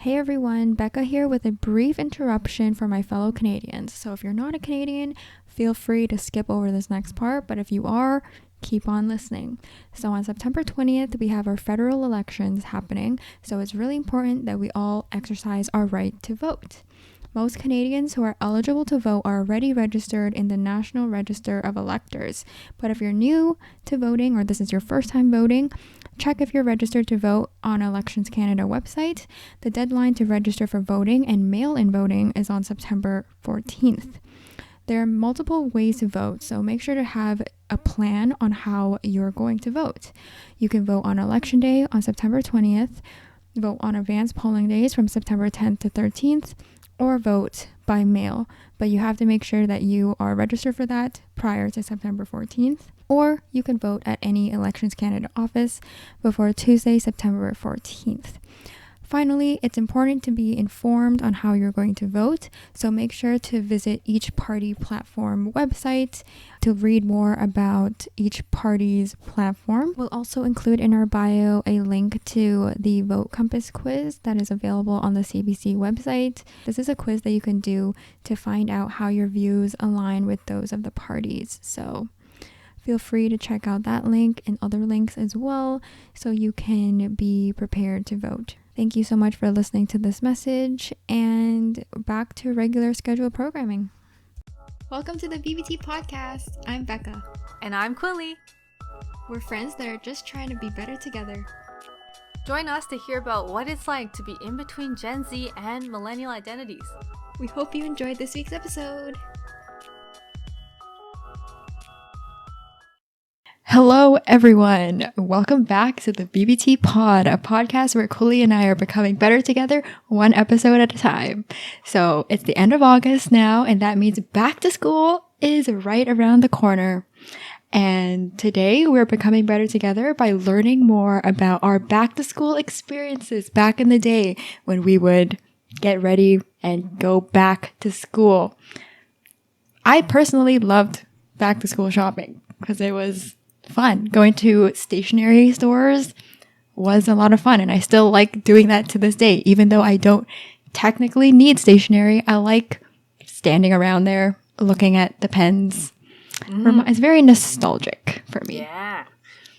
Hey everyone, Becca here with a brief interruption for my fellow Canadians. So if you're not a Canadian, feel free to skip over this next part, but if you are, keep on listening. So on September 20th, we have our federal elections happening, so it's really important that we all exercise our right to vote. Most Canadians who are eligible to vote are already registered in the National Register of Electors. But if you're new to voting or this is your first time voting, check if you're registered to vote on Elections Canada website. The deadline to register for voting and mail-in voting is on September 14th. There are multiple ways to vote, so make sure to have a plan on how you're going to vote. You can vote on Election Day on September 20th, vote on advanced polling days from September 10th to 13th, or vote by mail, but you have to make sure that you are registered for that prior to September 14th, or you can vote at any Elections Canada office before Tuesday, September 14th. Finally, it's important to be informed on how you're going to vote, so make sure to visit each party platform website to read more about each party's platform. We'll also include in our bio a link to the Vote Compass quiz that is available on the CBC website. This is a quiz that you can do to find out how your views align with those of the parties. So feel free to check out that link and other links as well so you can be prepared to vote. Thank you so much for listening to this message, and back to regular scheduled programming. Welcome to the BBT podcast. I'm Becca. And I'm Quilly. We're friends that are just trying to be better together. Join us to hear about what it's like to be in between Gen Z and millennial identities. We hope you enjoyed this week's episode. Hello everyone, welcome back to the BBT Pod, a podcast where Quilly and I are becoming better together one episode at a time. So it's the end of August now, and that means back to school is right around the corner. And today we're becoming better together by learning more about our back to school experiences back in the day when we would get ready and go back to school. I personally loved back to school shopping because it was fun. Going to stationery stores was a lot of fun, and I still like doing that to this day. Even though I don't technically need stationery, I like standing around there looking at the pens. It's very nostalgic for me. Yeah.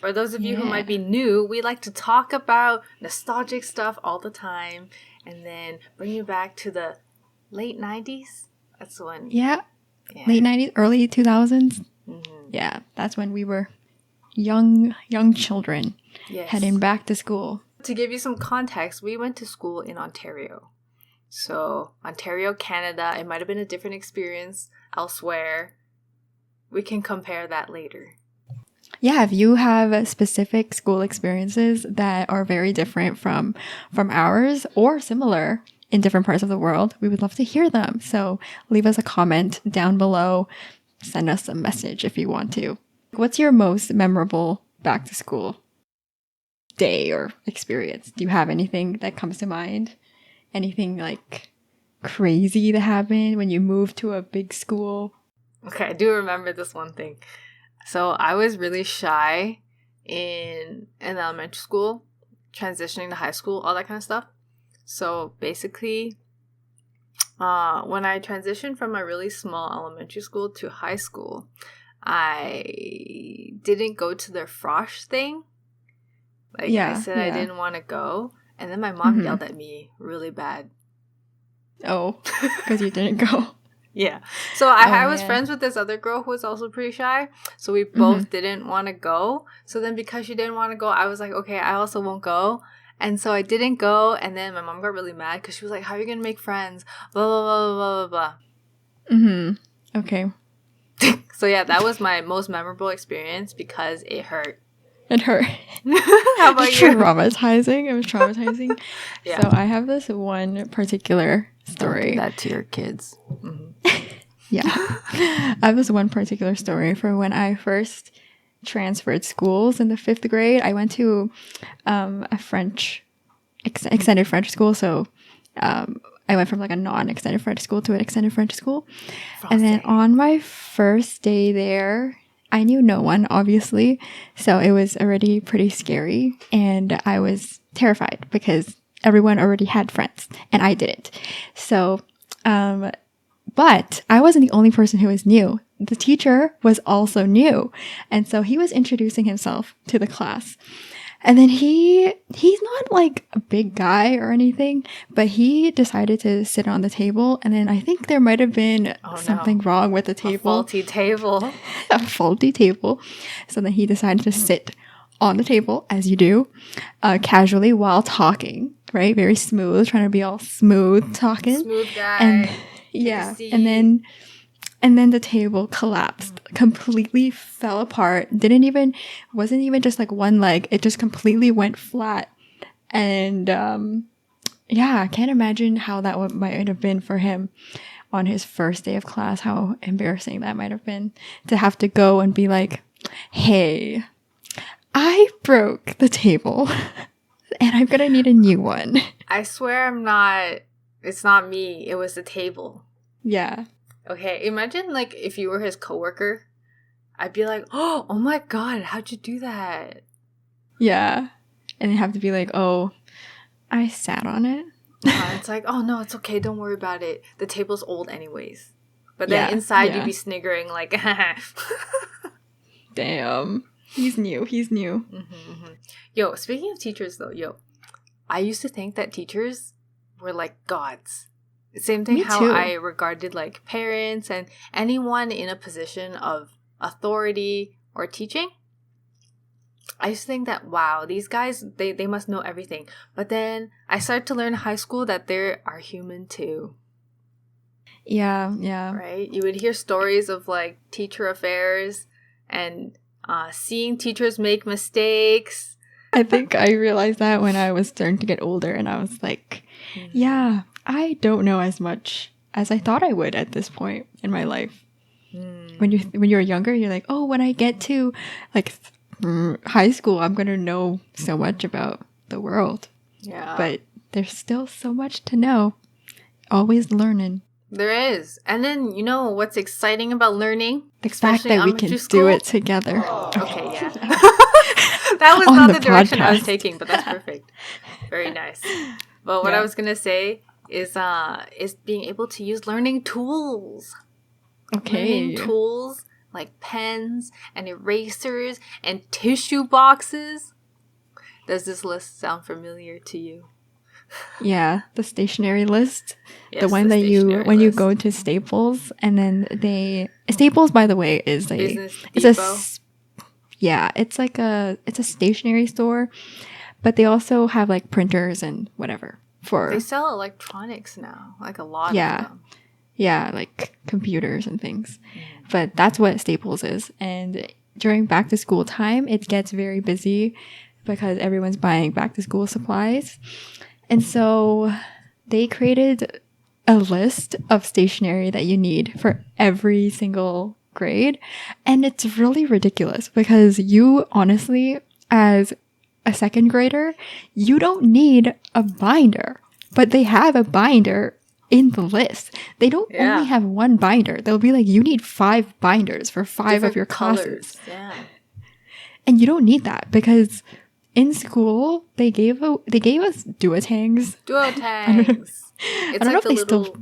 For those of you who might be new, we like to talk about nostalgic stuff all the time and then bring you back to the late 90s. That's when... Yeah. Late 90s, early 2000s. Yeah, that's when we were young children heading back to school. To give you some context, we went to school in Ontario. So Ontario, Canada, it might have been a different experience elsewhere. We can compare that later. Yeah, if you have specific school experiences that are very different from ours or similar in different parts of the world, we would love to hear them. So leave us a comment down below. Send us a message if you want to. What's your most memorable back to school day or experience? Do you have anything that comes to mind? Anything like crazy that happened when you moved to a big school? Okay, I do remember this one thing. So I was really shy in elementary school, transitioning to high school, all that kind of stuff. So basically, when I transitioned from a really small elementary school to high school, I didn't go to their frosh thing. I said I didn't want to go. And then my mom yelled at me really bad. Oh, because you didn't go. Yeah. So I was friends with this other girl who was also pretty shy. So we both didn't want to go. So then because she didn't want to go, I was like, okay, I also won't go. And so I didn't go. And then my mom got really mad because she was like, how are you going to make friends? Blah, blah, blah, blah, blah, blah. Okay. So yeah, that was my most memorable experience because it hurt. It hurt. How about you? It was traumatizing. Yeah. So I have this one particular story. Don't do that to your kids. Yeah. I have this one particular story from when I first transferred schools in the 5th grade. I went to a French, extended French school. So I went from like a non-extended French school to an extended French school. And then on my first day there, I knew no one, obviously. So it was already pretty scary. And I was terrified because everyone already had friends and I didn't. So, but I wasn't the only person who was new. The teacher was also new. And so he was introducing himself to the class. And then he's not like a big guy or anything, but he decided to sit on the table. And then I think there might have been something wrong with the table. A faulty table. A faulty table. So then he decided to sit on the table, as you do, casually while talking, right? Very smooth, trying to be all smooth talking. Smooth guy. And yeah, and then the table collapsed, completely fell apart. Wasn't even just like one leg. It just completely went flat. And yeah, I can't imagine how that might have been for him on his first day of class, how embarrassing that might have been to have to go and be like, hey, I broke the table and I'm gonna need a new one. I swear it's not me. It was the table. Yeah. Okay, imagine like if you were his coworker, I'd be like, oh my god, how'd you do that? Yeah. And they have to be like, oh, I sat on it. It's like, oh no, it's okay, don't worry about it. The table's old anyways. But then inside you'd be sniggering like, damn. He's new. Yo, speaking of teachers though, I used to think that teachers were like gods. Same thing how I regarded like parents and anyone in a position of authority or teaching. I used to think that, wow, these guys, they must know everything. But then I started to learn in high school that they are human too. Yeah. Right? You would hear stories of like teacher affairs and seeing teachers make mistakes. I think I realized that when I was starting to get older and I was like, yeah, I don't know as much as I thought I would at this point in my life. When you're younger, you're like, oh, when I get to like high school, I'm going to know so much about the world. Yeah. But there's still so much to know. Always learning. There is. And then, you know what's exciting about learning? The fact that we can do it together. Okay, yeah. That was not the direction I was taking, but that's perfect. Very nice. But what I was going to say is being able to use learning tools. Okay. Learning tools like pens and erasers and tissue boxes. Does this list sound familiar to you? Yeah, the stationery list. Yes, the one that you go to Staples and then Staples, by the way, is it's a stationery store, but they also have like printers and whatever they sell electronics now, like a lot of them. Yeah, like computers and things. But that's what Staples is. And during back to school time, it gets very busy because everyone's buying back to school supplies. And so they created a list of stationery that you need for every single grade. And it's really ridiculous because you honestly, as a second grader, you don't need a binder, but they have a binder in the list. They don't only have one binder. They'll be like, you need 5 binders for 5 different of your classes. Yeah. And you don't need that because in school they gave us DUOTANGs. DUOTANGs. I don't know if they still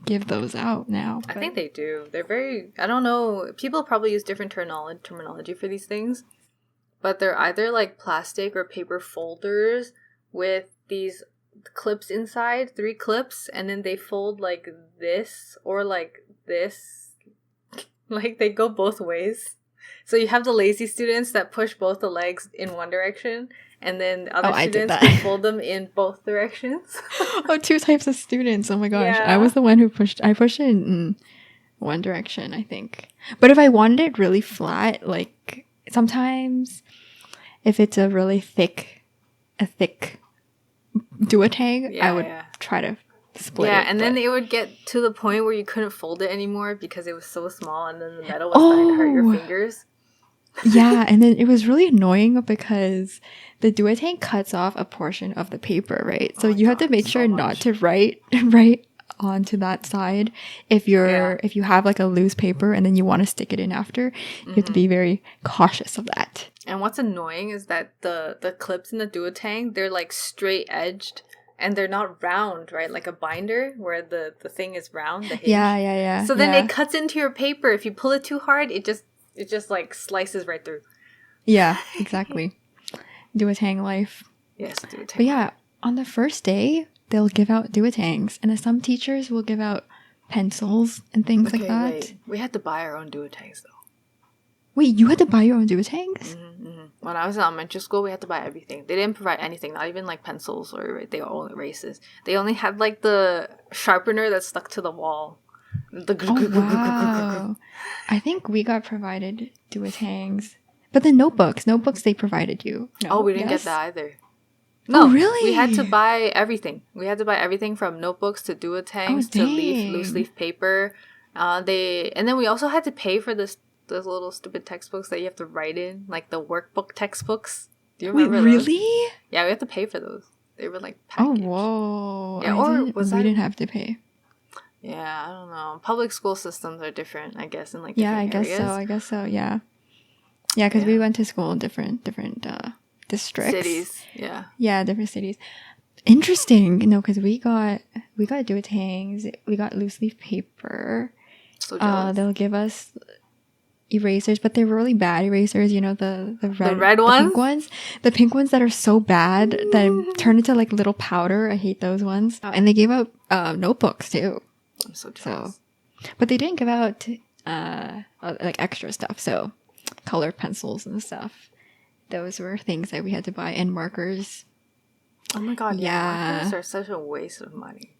give those out now. I think they do. They're very, I don't know. People probably use different terminology for these things. But they're either like plastic or paper folders with these clips inside, 3 clips, and then they fold like this or like this. Like they go both ways. So you have the lazy students that push both the legs in one direction, and then other students who fold them in both directions. 2 types of students. Oh my gosh. Yeah. I was the one who pushed it in one direction, I think. But if I wanted it really flat, like sometimes if it's a really thick DUOTANG, I would try to split it. Yeah, and then it would get to the point where you couldn't fold it anymore because it was so small and then the metal was starting to hurt your fingers. Yeah, and then it was really annoying because the DUOTANG cuts off a portion of the paper, right? So you have to make sure not to write onto that side if you have like a loose paper and then you want to stick it in after. You have to be very cautious of that. And what's annoying is that the clips in the DUOTANG, they're like straight edged and they're not round, right? Like a binder where the thing is round, the hinge. Yeah. So then it cuts into your paper. If you pull it too hard, it just like slices right through. Yeah, exactly. DUOTANG life. Yes, DUOTANG. But yeah, on the first day, they'll give out DUOTANGs. And then some teachers will give out pencils and things like that. Wait. We had to buy our own DUOTANGs, though. Wait, you had to buy your own DUOTANGs? When I was in elementary school, we had to buy everything. They didn't provide anything, not even like pencils or they were all erases. They only had like the sharpener that stuck to the wall. Wow. I think we got provided DUOTANGs. But the notebooks they provided you. No, we didn't get that either. No, really? We had to buy everything. We had to buy everything from notebooks to DUOTANGs to loose leaf paper. And then we also had to pay for those little stupid textbooks that you have to write in, like the workbook textbooks. Do you remember? Wait, really? Those? Yeah, we had to pay for those. They were like packaged. Oh, whoa. Yeah, we didn't have to pay. Yeah, I don't know. Public school systems are different, I guess, in like I different guess so. Yeah. Yeah, because we went to school in different districts. Cities. Yeah. Yeah, different cities. Interesting. No, because we got DUOTANGs. We got loose leaf paper. So jealous. They'll give us erasers, but they're really bad erasers. You know, the red ones? pink ones? The pink ones that are so bad that turn into like little powder. I hate those ones. And they gave out notebooks too. I'm so jealous. But they didn't give out like extra stuff. So colored pencils and stuff. Those were things that we had to buy, and markers. Oh my god, yeah. Markers are such a waste of money.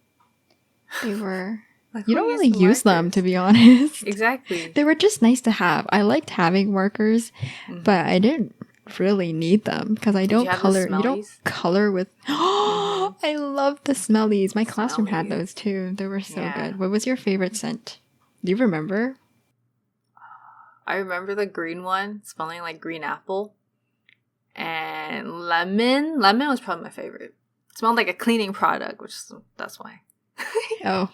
They were. Like, you don't really use them, to be honest. Exactly. They were just nice to have. I liked having markers, but I didn't really need them because I don't color. You don't color with. Oh, I love the smellies. My classroom had those too. They were so good. What was your favorite scent? Do you remember? I remember the green one, smelling like green apple. And lemon. Lemon was probably my favorite. It smelled like a cleaning product, that's why. Oh.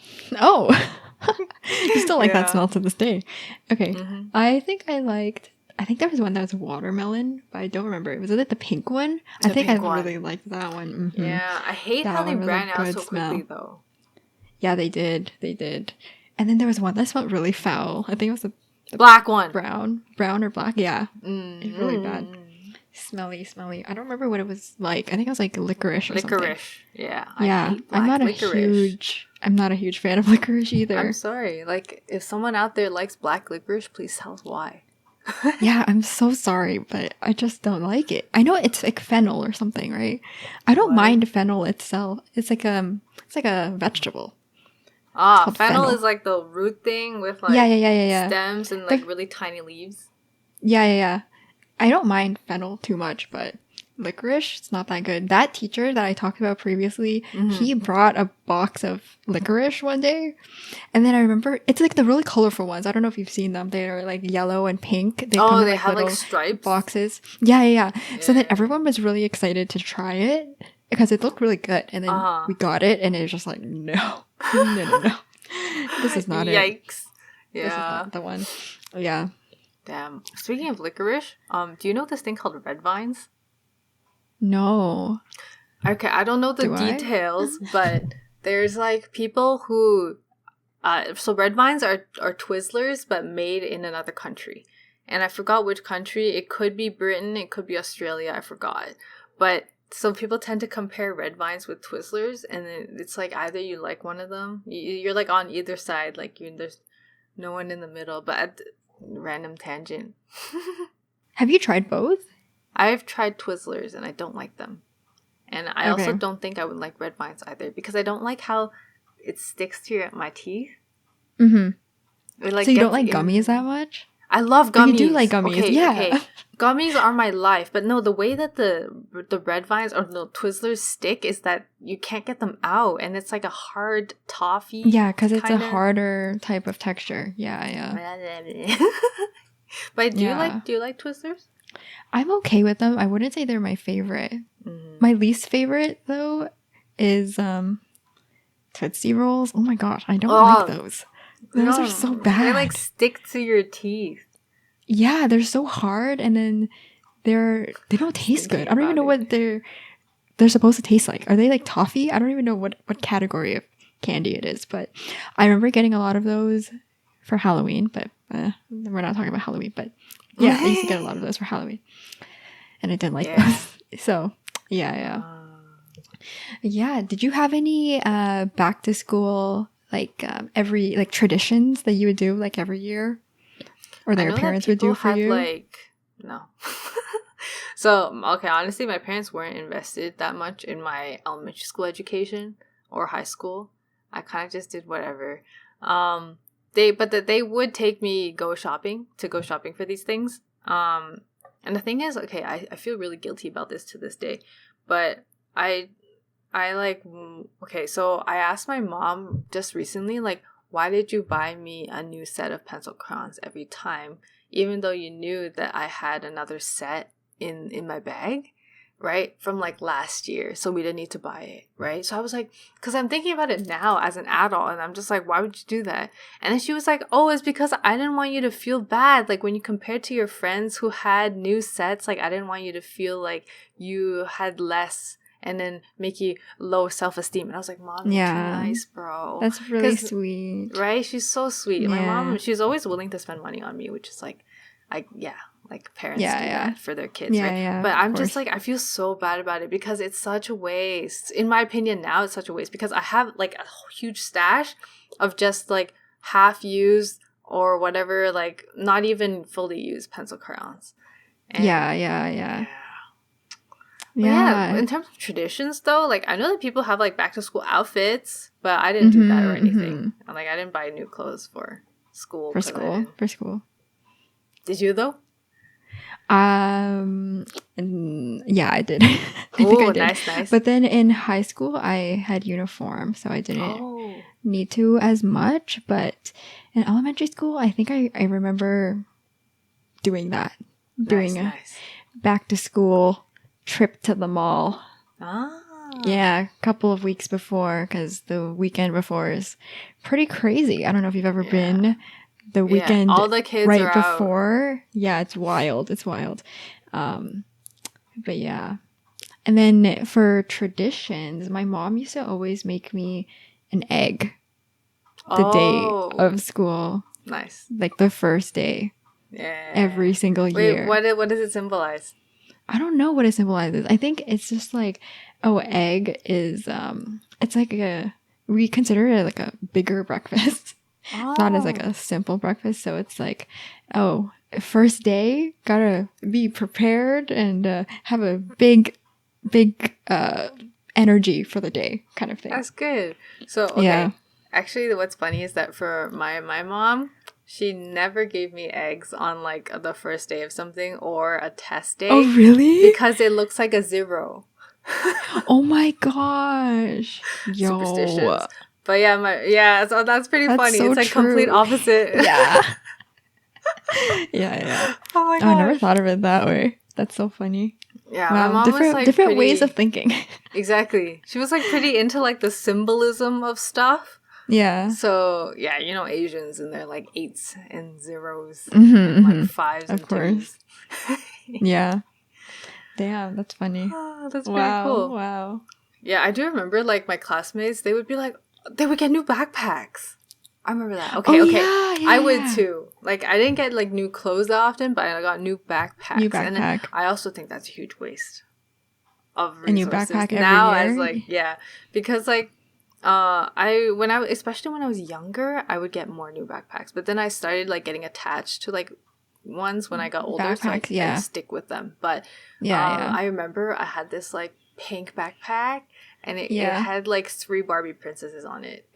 You still like that smell to this day. Okay. I think there was one that was watermelon, but I don't remember. Was it the pink one? I think I really liked that one. Yeah, I hate how they ran out so quickly though. Yeah, they did. And then there was one that smelled really foul. I think it was the black one. Brown or black. Yeah. It's really bad. Smelly. I don't remember what it was like. I think it was like licorice or something. Licorice. Yeah. I'm not a huge fan of licorice either. I'm sorry. Like, if someone out there likes black licorice, please tell us why. Yeah, I'm so sorry, but I just don't like it. I know it's like fennel or something, right? I don't mind fennel itself. It's like a vegetable. Fennel is like the root thing with like stems and like really tiny leaves. Yeah. I don't mind fennel too much, but licorice, it's not that good. That teacher that I talked about previously, he brought a box of licorice one day. And then I remember, it's like the really colorful ones. I don't know if you've seen them. They're like yellow and pink. They come in, like, have like stripes? Boxes. Yeah. So then everyone was really excited to try it because it looked really good. And then we got it and it was just like, no. This is not it. Yikes. Yeah. This is not the one. Yeah. Damn. Speaking of licorice, do you know this thing called red vines? No. Okay, I don't know the details, but there's like people who so red vines are Twizzlers but made in another country. And I forgot which country. It could be Britain, it could be Australia, I forgot. But so people tend to compare red vines with Twizzlers, and it's like either you like one of them, you're like on either side, like there's no one in the middle, but random tangent. Have you tried both? I've tried Twizzlers and I don't like them. And I also don't think I would like red vines either because I don't like how it sticks to my teeth. Mm-hmm. So you don't like gummies that much? I love gummies. You do like gummies, Okay. Gummies are my life. But no, the way that the red vines or the Twizzlers stick is that you can't get them out. And it's like a hard toffee. Yeah, because it's a harder type of texture. Yeah. But do you like Twizzlers? I'm okay with them. I wouldn't say they're my favorite. My least favorite, though, is Tootsie Rolls. Oh my gosh, I don't like those. Those are so bad. They like stick to your teeth. Yeah, they're so hard, and then they don't taste good. I don't even know what they're they're supposed to taste like. Are they like toffee? I don't even know what category of candy it is, but I remember getting a lot of those for Halloween, but we're not talking about Halloween, but yeah, I used to get a lot of those for Halloween, and I didn't like those. So yeah. Yeah. Did you have any back to school like every like traditions that you would do like every year, or that your parents would do for you? Like no. So okay, honestly, my parents weren't invested that much in my elementary school education or high school. I kind of just did whatever. They would take me go shopping for these things. And the thing is, okay, I feel really guilty about this to this day, but I like, okay, so I asked my mom just recently, like, why did you buy me a new set of pencil crayons every time, even though you knew that I had another set in my bag, right, from like last year, so we didn't need to buy it, right? So I was like, because I'm thinking about it now as an adult, and I'm just like, why would you do that? And then she was like, oh, it's because I didn't want you to feel bad, like when you compared to your friends who had new sets, like I didn't want you to feel like you had less and then make you low self-esteem. And I was like, Mom, you're too nice, bro. That's really sweet, right? She's so sweet. My mom, she's always willing to spend money on me, which is like like parents do that for their kids, right? Yeah, but I'm just like, I feel so bad about it because it's such a waste. In my opinion now, it's such a waste because I have like a huge stash of just like half used or whatever, like not even fully used pencil crayons. And yeah. In terms of traditions though, like I know that people have like back to school outfits, but I didn't do that or anything. Like I didn't buy new clothes for school. For school. Did you though? Yeah, I did. I think I did. Nice. But then in high school, I had uniform, so I didn't need to as much. But in elementary school, I think I remember doing that. Doing a back to school trip to the mall. Yeah, a couple of weeks before, because the weekend before is pretty crazy. I don't know if you've ever been. The weekend all the kids right are before. Out. Yeah, it's wild. But yeah. And then for traditions, my mom used to always make me an egg the day of school. Nice. Like the first day. Yeah. Every single year. What does it symbolize? I don't know what it symbolizes. I think it's just like, egg is it's like we consider it like a bigger breakfast. Not as like a simple breakfast. So it's like, first day, gotta be prepared and have a big energy for the day kind of thing. That's good. So, okay. Actually, what's funny is that for my mom, she never gave me eggs on like the first day of something or a test day. Oh, really? Because it looks like a 0. Oh my gosh. Yo. Superstitions. But so that's pretty funny. So it's like true. complete opposite. Yeah. Oh my god. I never thought of it that way. That's so funny. Yeah, wow. My mom different was like different ways of thinking. Exactly. She was like pretty into like the symbolism of stuff. Yeah. So yeah, Asians and they're like 8s and 0s and like 5s of and course. 2s. Yeah. Damn, that's funny. Oh, that's pretty cool. Wow. Yeah, I do remember like my classmates, they would be like, they would get new backpacks. I remember that. Okay. Yeah, I would too. Like I didn't get like new clothes that often, but I got new backpacks. And then I also think that's a huge waste of resources. A new backpack every now year? As like because like especially when I was younger, I would get more new backpacks. But then I started like getting attached to like ones when I got older, so I could stick with them. But I remember I had this like pink backpack, and it had like 3 Barbie princesses on it.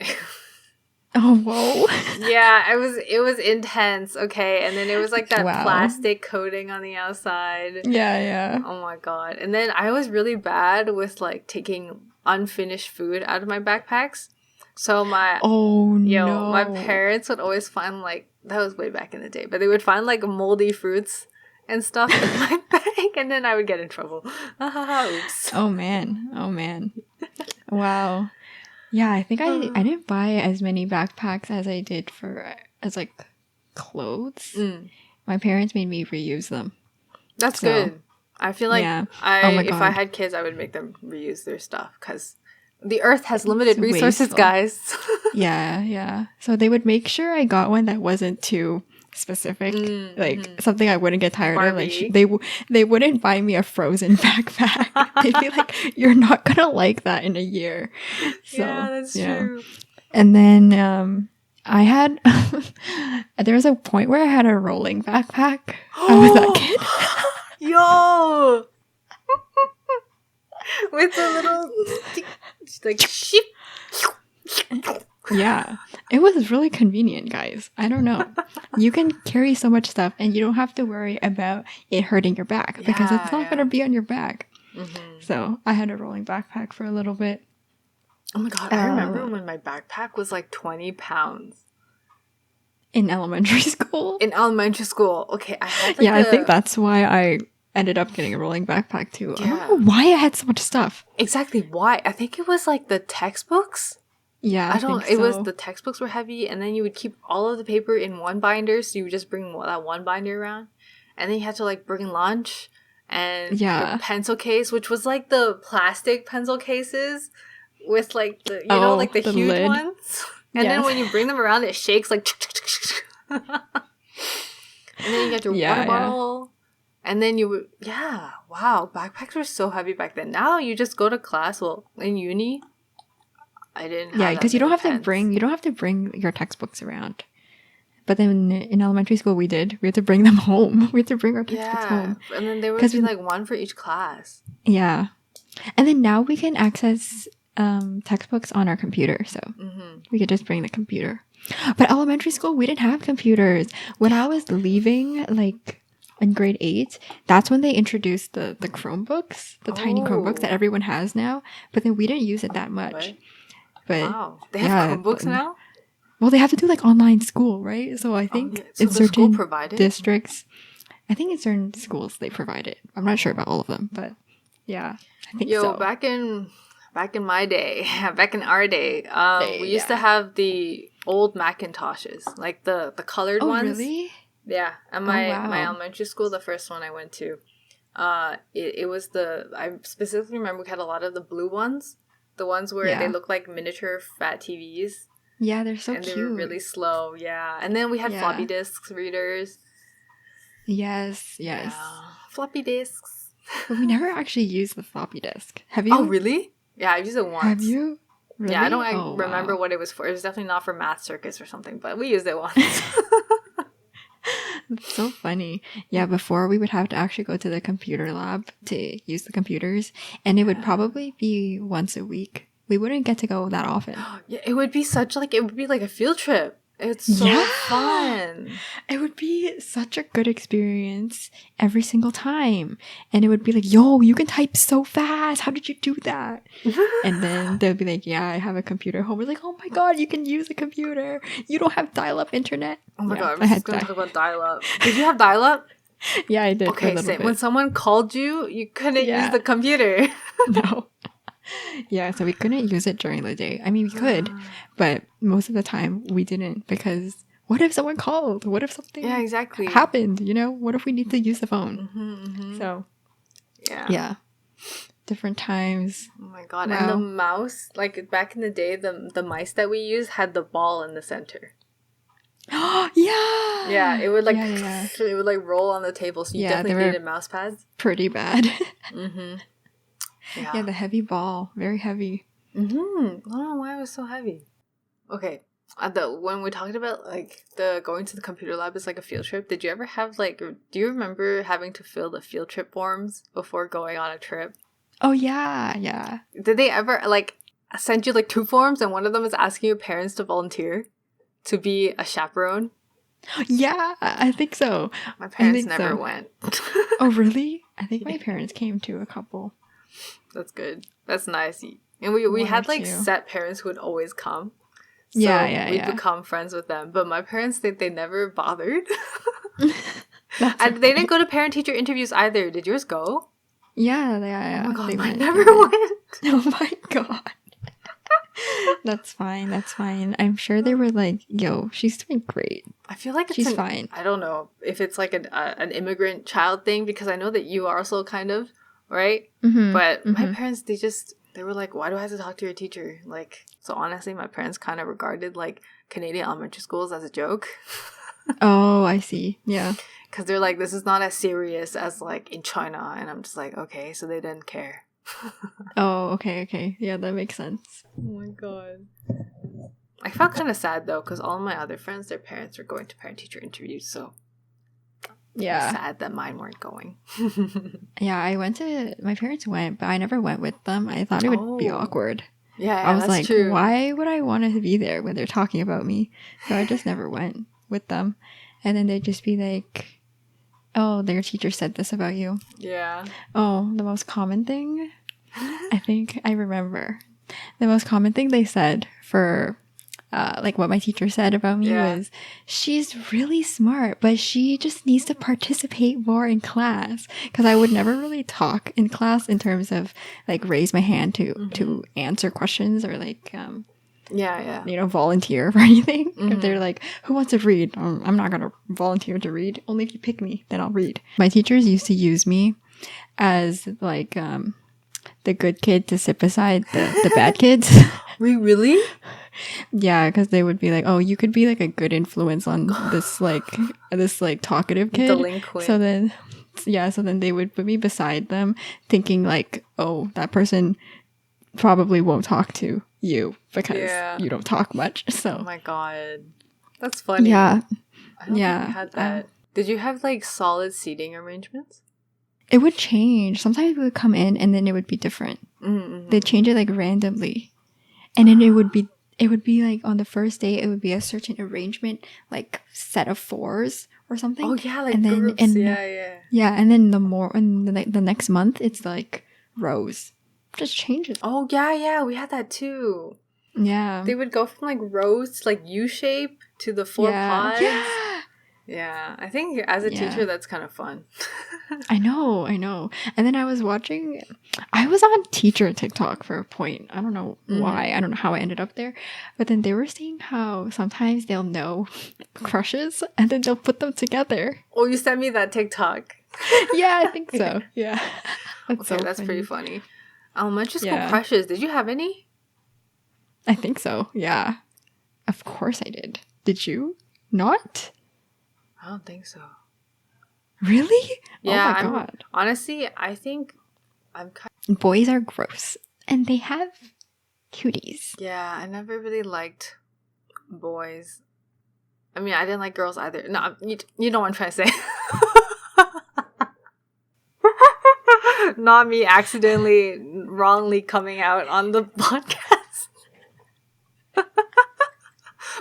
Oh, whoa. Yeah, it was intense, okay? And then it was like that plastic coating on the outside. Yeah. Oh my god. And then I was really bad with like taking unfinished food out of my backpacks. So my my parents would always find like, that was way back in the day, but they would find like moldy fruits and stuff in my bag, and then I would get in trouble. Oops. Oh man. Wow. Yeah, I think I didn't buy as many backpacks as I did as like clothes. My parents made me reuse them. That's good. I feel like Yeah. Oh my if I God. had kids, I would make them reuse their stuff because the earth has limited It's resources, wasteful. guys. Yeah. So they would make sure I got one that wasn't too specific, like something I wouldn't get tired of. Like Barbie. they wouldn't buy me a Frozen backpack. They'd be like, "You're not gonna like that in a year." So Yeah, that's true. And then I had there was a point where I had a rolling backpack. I was that kid. Yo! With the little, like, sheep. Yeah, it was really convenient, guys. I don't know. You can carry so much stuff and you don't have to worry about it hurting your back because it's not going to be on your back. So I had a rolling backpack for a little bit. Oh my God, I remember when my backpack was like 20 pounds. In elementary school? In elementary school. Okay, I had like I think that's why I ended up getting a rolling backpack too. I don't know why I had so much stuff. Exactly why. I think it was like the textbooks. Yeah, It was the textbooks were heavy, and then you would keep all of the paper in one binder, so you would just bring that one binder around, and then you had to like bring lunch and your pencil case, which was like the plastic pencil cases with like the like the huge lid. ones, and then when you bring them around, it shakes like, and then you get your water bottle. And then you would, wow, backpacks were so heavy back then. Now you just go to class. Well, in uni, I didn't. Yeah, because you don't have to bring your textbooks around. But then in elementary school, we had to bring them home. We had to bring our textbooks home. And then there would be like one for each class. Yeah, and then now we can access textbooks on our computer, so we could just bring the computer. But elementary school, we didn't have computers. When I was leaving, like. In grade 8, that's when they introduced the Chromebooks, the tiny Chromebooks that everyone has now. But then we didn't use it that much. What? But wow, they have Chromebooks now? Well, they have to do like online school, right? So I think so in certain districts, I think in certain schools they provide it. I'm not sure about all of them, but yeah, I think so. back in my day, back in our day, we used to have the old Macintoshes, like the colored ones. Oh, really? Yeah, at my elementary school, the first one I went to, it was I specifically remember we had a lot of the blue ones, the ones where they look like miniature fat TVs. Yeah, they're so cute. And they were really slow, and then we had floppy disks readers. Yes. Yeah. Floppy disks. But we never actually used the floppy disk. Have you? Oh, really? Yeah, I've used it once. Have you? Really? Yeah, I don't remember what it was for. It was definitely not for Math Circus or something, but we used it once. That's so funny. Yeah, before we would have to actually go to the computer lab to use the computers, and it would probably be once a week. We wouldn't get to go that often. Yeah, it would be like a field trip. It's so fun. It would be such a good experience every single time. And it would be like, yo, you can type so fast. How did you do that? And then they'll be like, yeah, I have a computer at home. We're like, oh my God, you can use a computer. You don't have dial-up internet. Oh my God, I was going to talk about dial-up. Did you have dial-up? Yeah, I did. Okay, so when someone called you, you couldn't use the computer. No. Yeah, so we couldn't use it during the day. I mean, we could, but most of the time we didn't, because what if someone called? What if something happened? What if we need to use the phone? So, yeah. Different times. Oh my God. Wow. And the mouse, like back in the day, the mice that we used had the ball in the center. Oh, yeah. Yeah, it would it would like roll on the table, so you definitely needed mouse pads. Pretty bad. Yeah, the heavy ball. Very heavy. I don't know why it was so heavy. Okay. When we talked about like the going to the computer lab is like a field trip, did you ever have do you remember having to fill the field trip forms before going on a trip? Oh, yeah. Did they ever send you 2 forms and one of them is asking your parents to volunteer to be a chaperone? Yeah, I think so. My parents never went. Oh, really? I think my parents came to a couple. That's good. That's nice. And we had set parents who would always come. So we'd become friends with them. But my parents, they never bothered. And they didn't go to parent-teacher interviews either. Did yours go? Yeah. Oh my God, mine never went. Oh my God. That's fine. That's fine. I'm sure they were like, yo, she's doing great. I feel like She's fine. I don't know if it's like an immigrant child thing, because I know that you are also kind of, right? Mm-hmm. But my parents, they were like, why do I have to talk to your teacher? Like, so honestly, my parents kind of regarded like Canadian elementary schools as a joke. Oh, I see. Yeah. Because they're like, this is not as serious as like in China. And I'm just like, okay, so they didn't care. Oh, okay. Yeah, that makes sense. Oh my god. I felt kind of sad though, because all my other friends, their parents were going to parent-teacher interviews, so Yeah. I'm sad that mine weren't going. Yeah, my parents went, but I never went with them. I thought it would be awkward. Yeah, I was that's like, true. why would I want to be there when they're talking about me? So I just never went with them. And then they'd just be like, oh, their teacher said this about you. Yeah. Oh, the most common thing, I think I remember. The most common thing they said for like what my teacher said about me was, she's really smart, but she just needs to participate more in class. Because I would never really talk in class in terms of like raise my hand to answer questions or like volunteer for anything. If they're like, who wants to read? I'm not gonna volunteer to read. Only if you pick me, then I'll read. My teachers used to use me as like the good kid to sit beside the bad kids. Really? Yeah, because they would be like, oh, you could be like a good influence on this talkative kid. Delinquent. So then they would put me beside them, thinking like, oh, that person probably won't talk to you because you don't talk much. So oh my god, that's funny. Yeah. I don't think we had that. Did you have like solid seating arrangements? It would change. Sometimes we would come in and then it would be different. Mm-hmm. They'd change it like randomly. And then it would be like on the first day, it would be a certain arrangement, like set of 4s or something. Oh yeah, like and then, groups. Yeah, and then the next month, it's like rows. Just changes. Oh yeah, we had that too. Yeah. They would go from like rows to like U shape to the 4 pods. Yeah, I think as a teacher, that's kind of fun. I know. And then I was on teacher TikTok for a point. I don't know why. I don't know how I ended up there. But then they were saying how sometimes they'll know crushes and then they'll put them together. Oh, you sent me that TikTok. Yeah, I think so. Yeah. That's pretty funny. Elementary school crushes. Did you have any? I think so. Yeah. Of course I did. Did you? Not? I don't think so. Really? Yeah. Oh my god. Honestly, I think boys are gross. And they have cuties. Yeah, I never really liked boys. I mean, I didn't like girls either. No, you know what I'm trying to say. Not me accidentally, wrongly coming out on the podcast.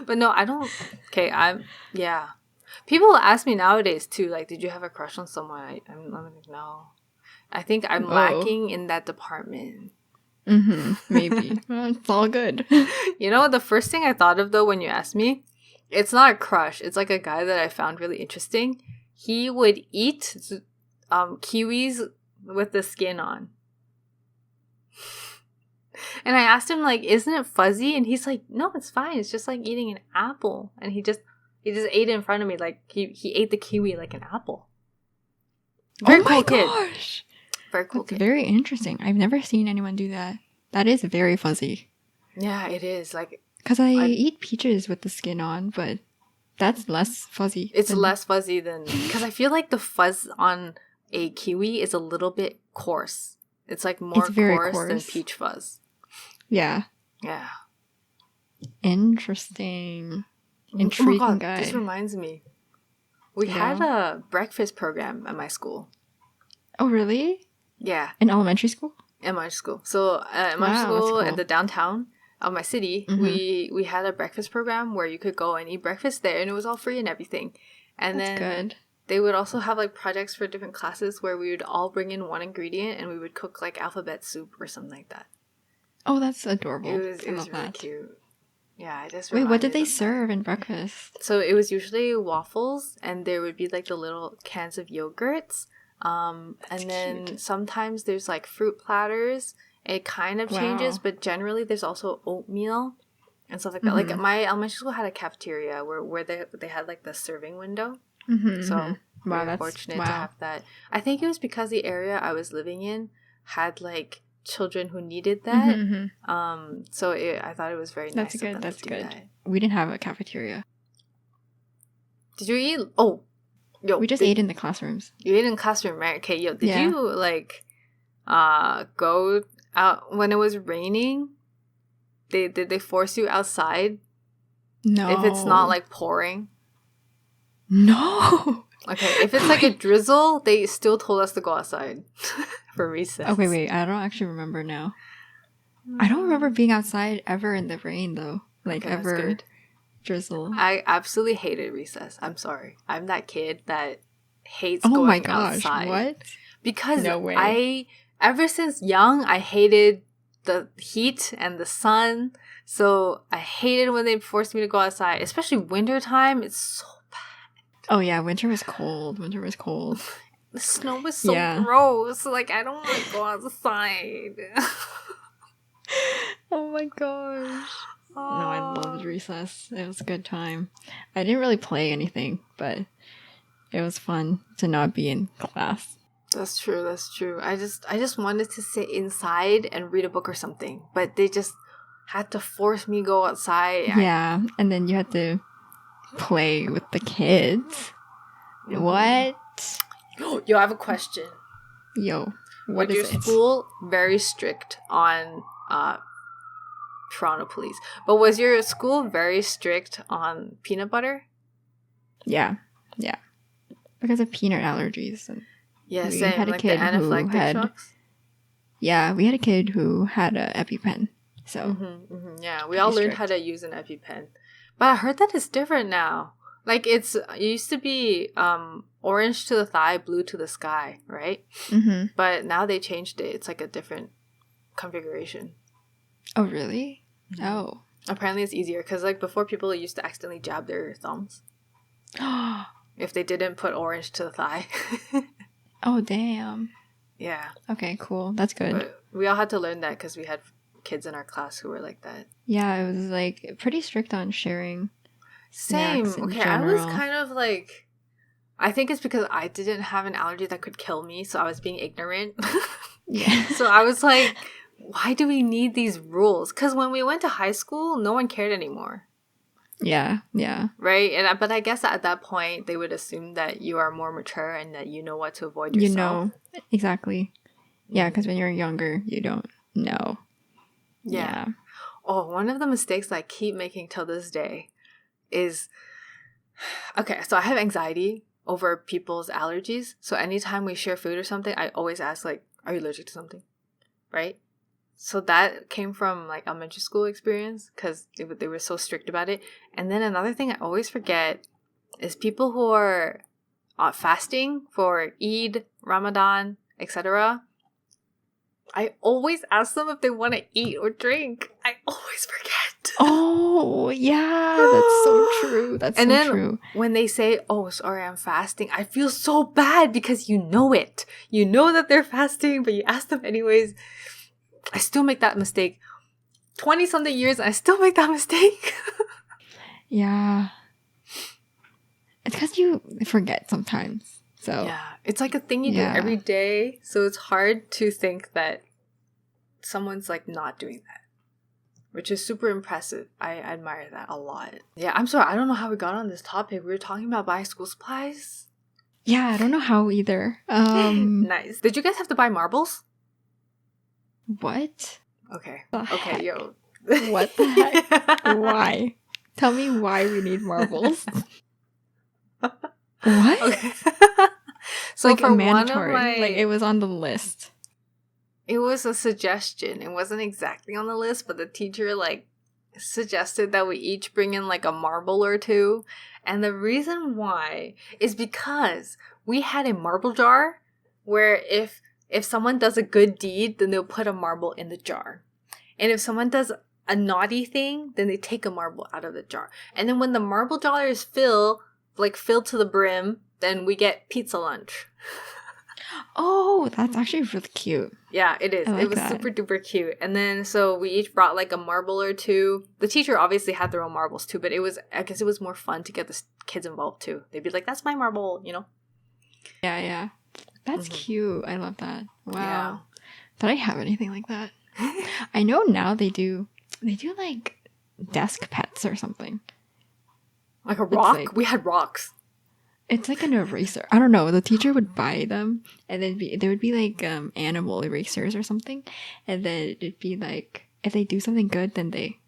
But no, I don't. Okay, yeah. People ask me nowadays too, like, did you have a crush on someone? I'm like, no. I think I'm lacking in that department. Maybe. Well, it's all good. You know, the first thing I thought of though when you asked me, it's not a crush. It's like a guy that I found really interesting. He would eat kiwis with the skin on. And I asked him, like, isn't it fuzzy? And he's like, no, it's fine. It's just like eating an apple. And he just ate it in front of me. Like, he ate the kiwi like an apple. Very cool kid. Gosh. Very cool kid. Very interesting. I've never seen anyone do that. That is very fuzzy. Yeah, it is. Like, because I eat peaches with the skin on, but that's less fuzzy. It's less fuzzy than... Because I feel like the fuzz on a kiwi is a little bit coarse. It's like more coarse than peach fuzz. Yeah. Yeah. Interesting. Intriguing oh my God, guy. This reminds me. We had a breakfast program at my school. Oh, really? Yeah. In elementary school? Elementary school. So at my school in the downtown of my city, we had a breakfast program where you could go and eat breakfast there, and it was all free and everything. And That's good. They would also have like projects for different classes where we would all bring in one ingredient and we would cook like alphabet soup or something like that. Oh, that's adorable. It was really cute. Yeah, I just Wait, what did they serve in breakfast? So it was usually waffles, and there would be like the little cans of yogurts. And then sometimes there's like fruit platters, It kind of changes, but generally there's also oatmeal and stuff like that. Like my elementary school had a cafeteria where they had like the serving window. So we were fortunate to have that. I think it was because the area I was living in had like children who needed that. So I thought it was very nice. That's good. That. We didn't have a cafeteria. Did you eat? Oh, yo, we just ate in the classrooms. You ate in the classroom, right? Okay, yo, did you like go out when it was raining? Did they force you outside? No. If it's not like pouring. No. Okay, if it's like a drizzle, they still told us to go outside for recess. Okay, wait. I don't actually remember now. I don't remember being outside ever in the rain though. Like okay, ever drizzle. I absolutely hated recess. I'm sorry. I'm that kid that hates going outside. What? Because no way. Ever since young, I hated the heat and the sun. So I hated when they forced me to go outside, especially wintertime. It's so bad. Oh yeah, winter was cold. The snow was so gross. Like, I don't want to go outside. Oh my gosh. No, I loved recess. It was a good time. I didn't really play anything, but it was fun to not be in class. That's true. I just wanted to sit inside and read a book or something, but they just had to force me to go outside. Yeah, and then you had to play with the kids. What? Yo, I have a question. Yo, what is it? Your school very strict on Toronto police, but was your school very strict on peanut butter? Yeah, because of peanut allergies. And yeah, same. Had a like kid the anaphylactic shocks. Yeah, we had a kid who had an EpiPen. So yeah, we all learned how to use an EpiPen, but I heard that it's different now. Like it used to be orange to the thigh, blue to the sky, right? But now they changed it. It's like a different configuration. Oh, really? Oh. Apparently it's easier because like before people used to accidentally jab their thumbs if they didn't put orange to the thigh. Oh, damn. Yeah. Okay, cool. That's good. But we all had to learn that because we had kids in our class who were like that. Yeah, it was like pretty strict on sharing. Same. Okay, general. I was kind of like, I think it's because I didn't have an allergy that could kill me, so I was being ignorant. Yeah. So I was like, why do we need these rules? Because when we went to high school, no one cared anymore. Yeah. Right? But I guess at that point, they would assume that you are more mature and that you know what to avoid yourself. You know, exactly. Yeah, because when you're younger, you don't know. Yeah. Oh, one of the mistakes I keep making till this day is, okay, so I have anxiety over people's allergies. So anytime we share food or something, I always ask, like, are you allergic to something? Right? So that came from like elementary school experience because they were so strict about it. And then another thing I always forget is people who are fasting for Eid, Ramadan, etc. I always ask them if they want to eat or drink. I always forget. Oh, yeah. That's so true. That's so true. And then when they say, oh, sorry, I'm fasting, I feel so bad because you know it. You know that they're fasting, but you ask them anyways. I still make that mistake. 20-something years, I still make that mistake. Yeah. It's because you forget sometimes. So yeah, it's like a thing you do every day. So it's hard to think that someone's like not doing that, which is super impressive. I admire that a lot. Yeah, I'm sorry. I don't know how we got on this topic. We were talking about buying school supplies. Yeah, I don't know how either. Nice. Did you guys have to buy marbles? What? Okay. Okay, yo. What the heck? Why? Tell me why we need marbles. What? Okay. So like for mandatory. One of my... Like it was on the list. It was a suggestion. It wasn't exactly on the list, but the teacher like suggested that we each bring in like a marble or two. And the reason why is because we had a marble jar where if someone does a good deed, then they'll put a marble in the jar. And if someone does a naughty thing, then they take a marble out of the jar. And then when the marble jar is filled to the brim, then we get pizza lunch. Oh, that's actually really cute. Yeah, it is. I like It was that. super duper cute. And then so we each brought like a marble or two. The teacher obviously had their own marbles too, but I guess it was more fun to get the kids involved too. They'd be like, "That's my marble," you know? Yeah. That's cute. I love that. Wow. Yeah. Did I have anything like that? I know now they do like desk pets or something. Like a rock? like- We had rocks. It's like an eraser. I don't know. The teacher would buy them, and then there would be like animal erasers or something, and then it'd be like if they do something good, then they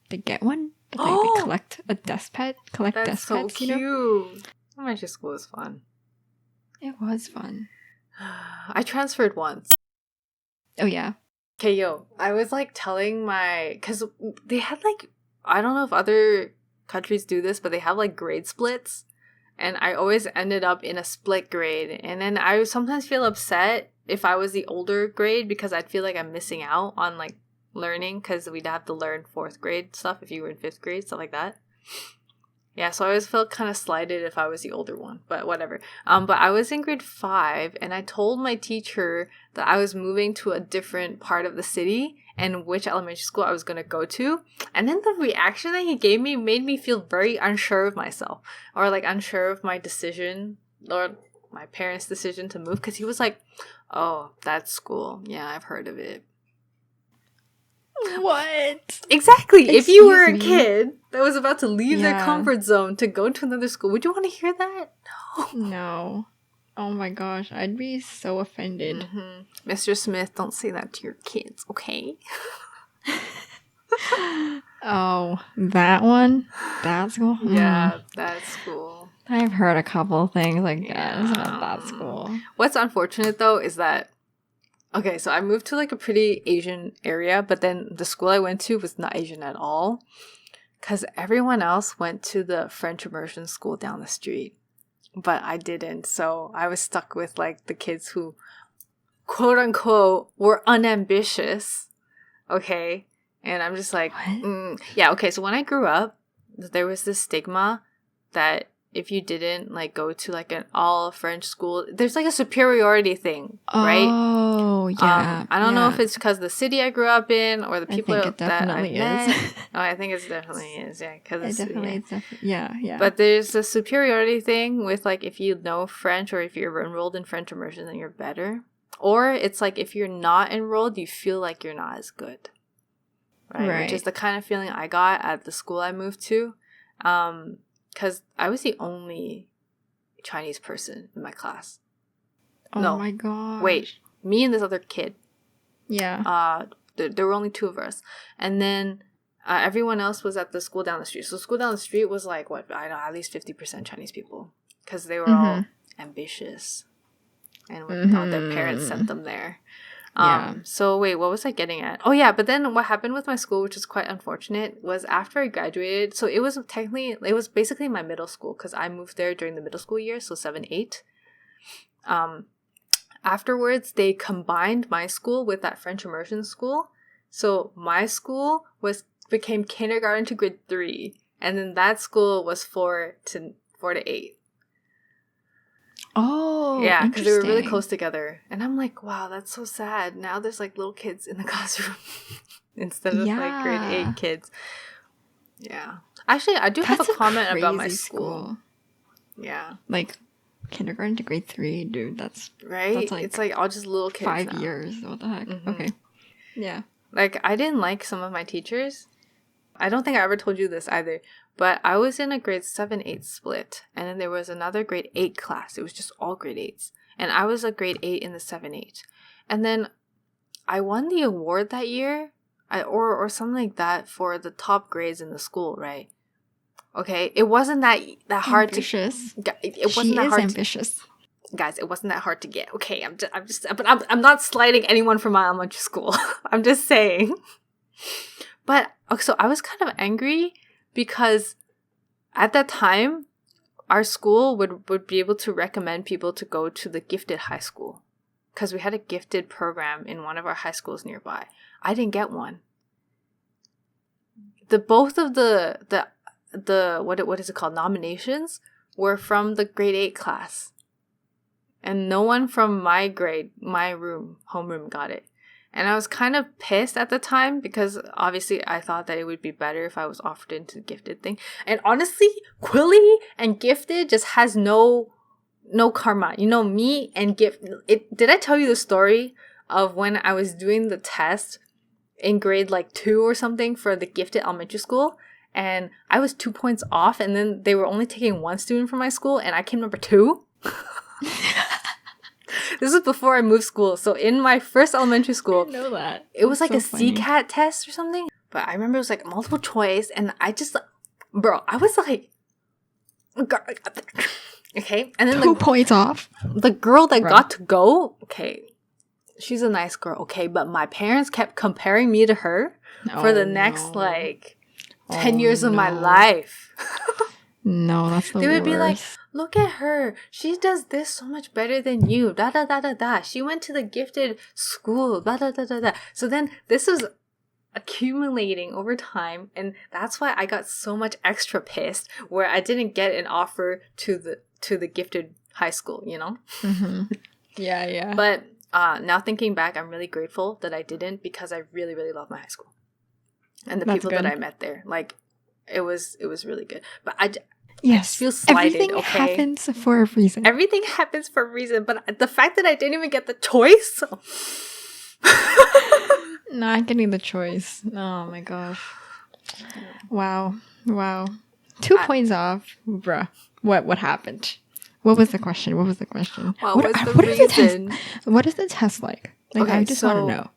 get one. But like they collect a desk pet, That's desk so pets. cute. You know, Elementary school was fun. it was fun. I transferred once. Oh yeah. Okay, yo, I was like telling because they had like, I don't know if other countries do this, but they have like grade splits. And I always ended up in a split grade. And then I would sometimes feel upset if I was the older grade because I'd feel like I'm missing out on like learning because we'd have to learn 4th grade stuff if you were in 5th grade, stuff like that. Yeah, so I always felt kind of slighted if I was the older one, but whatever. But I was in grade 5 and I told my teacher that I was moving to a different part of the city and which elementary school I was going to go to. And then the reaction that he gave me made me feel very unsure of myself or like unsure of my decision or my parents' decision to move because he was like, "Oh, that school. Yeah, I've heard of it." What? Exactly. If you were a Excuse me? kid that was about to leave their Yeah. comfort zone to go to another school, would you want to hear that? No. No. Oh my gosh, I'd be so offended. Mm-hmm. Mr. Smith, don't say that to your kids, okay? Oh, that one? That school? Yeah, that school. I've heard a couple things like that about Yeah. that school. What's unfortunate though is that, okay, so I moved to like a pretty Asian area, but then the school I went to was not Asian at all because everyone else went to the French immersion school down the street, but I didn't. So I was stuck with like the kids who, quote unquote, were unambitious. Okay. And I'm just like, yeah, okay. So when I grew up, there was this stigma that if you didn't like go to like an all French school, there's like a superiority thing, right? Oh, yeah. I don't know if it's because the city I grew up in or the I people think it that I definitely met. is. Oh, I think it definitely is, yeah. Because Yeah. But there's a superiority thing with like if you know French or if you're enrolled in French immersion, then you're better. Or it's like if you're not enrolled, you feel like you're not as good. Right. Which is the kind of feeling I got at the school I moved to. Because I was the only Chinese person in my class. Oh my gosh. Wait, me and this other kid. Yeah. There were only 2 of us. And then everyone else was at the school down the street. So school down the street was like, what, I don't know, at least 50% Chinese people. Because they were all ambitious. And thought their parents sent them there. So wait, what was I getting at? Oh yeah, but then what happened with my school, which is quite unfortunate, was after I graduated, so it was basically my middle school because I moved there during the middle school year, so 7, 8. Afterwards, they combined my school with that French immersion school. So my school became kindergarten to grade 3, and then that school was 4 to 8. Oh, yeah, because they were really close together. And I'm like, wow, that's so sad. Now there's like little kids in the classroom instead of like grade 8 kids. Yeah. Actually, I do have a comment about my school. Yeah. Like kindergarten to grade 3, dude. That's right. That's like it's like all just little kids. 5 now. years. What the heck? Okay. Yeah. Like I didn't like some of my teachers. I don't think I ever told you this either. But I was in a grade 7, 8 split. And then there was another grade 8 class. It was just all grade 8s. And I was a grade 8 in the 7, 8. And then I won the award that year. Or something like that for the top grades in the school, right? Okay. It wasn't that hard ambitious. It wasn't that hard. Ambitious. Guys, it wasn't that hard to get. Okay. I'm not slighting anyone from my elementary school. I'm just saying. But so I was kind of angry because at that time, our school would be able to recommend people to go to the gifted high school because we had a gifted program in one of our high schools nearby. I didn't get one. Both of the what is it called, nominations were from the grade 8 class. And no one from my grade, my room, homeroom got it. And I was kind of pissed at the time because obviously I thought that it would be better if I was offered into the gifted thing. And honestly, Quilly and gifted just has no karma. You know, me and did I tell you the story of when I was doing the test in grade like 2 or something for the gifted elementary school? And I was 2 points off, and then they were only taking 1 student from my school, and I came number 2. This was before I moved school. So in my first elementary school, I didn't know that. It was That's like so a funny. CCAT test or something. But I remember it was like multiple choice, and I just, bro, I was like, okay. And then 2 points off. the girl that Right. got to go, okay, she's a nice girl, okay, but my parents kept comparing me to her for the next like 10 years of my life. No, that's the They would be like, worst. look at her. She does this so much better than you. Da da da da da. She went to the gifted school. Da da da da da. So then this was accumulating over time, and that's why I got so much extra pissed where I didn't get an offer to the gifted high school, you know? Mm-hmm. Yeah. But now thinking back, I'm really grateful that I didn't, because I really, really love my high school. And the That's people good. that I met there. Like, it was really good. But I Yes. feel slighted, Everything okay? happens for a reason. Everything happens for a reason, but the fact that I didn't even get the choice. Not getting the choice. Oh my gosh. Wow. 2 points off. Bruh. What happened? What was the question? What was the is reason? What is the test like? Like, Okay, I just want to know.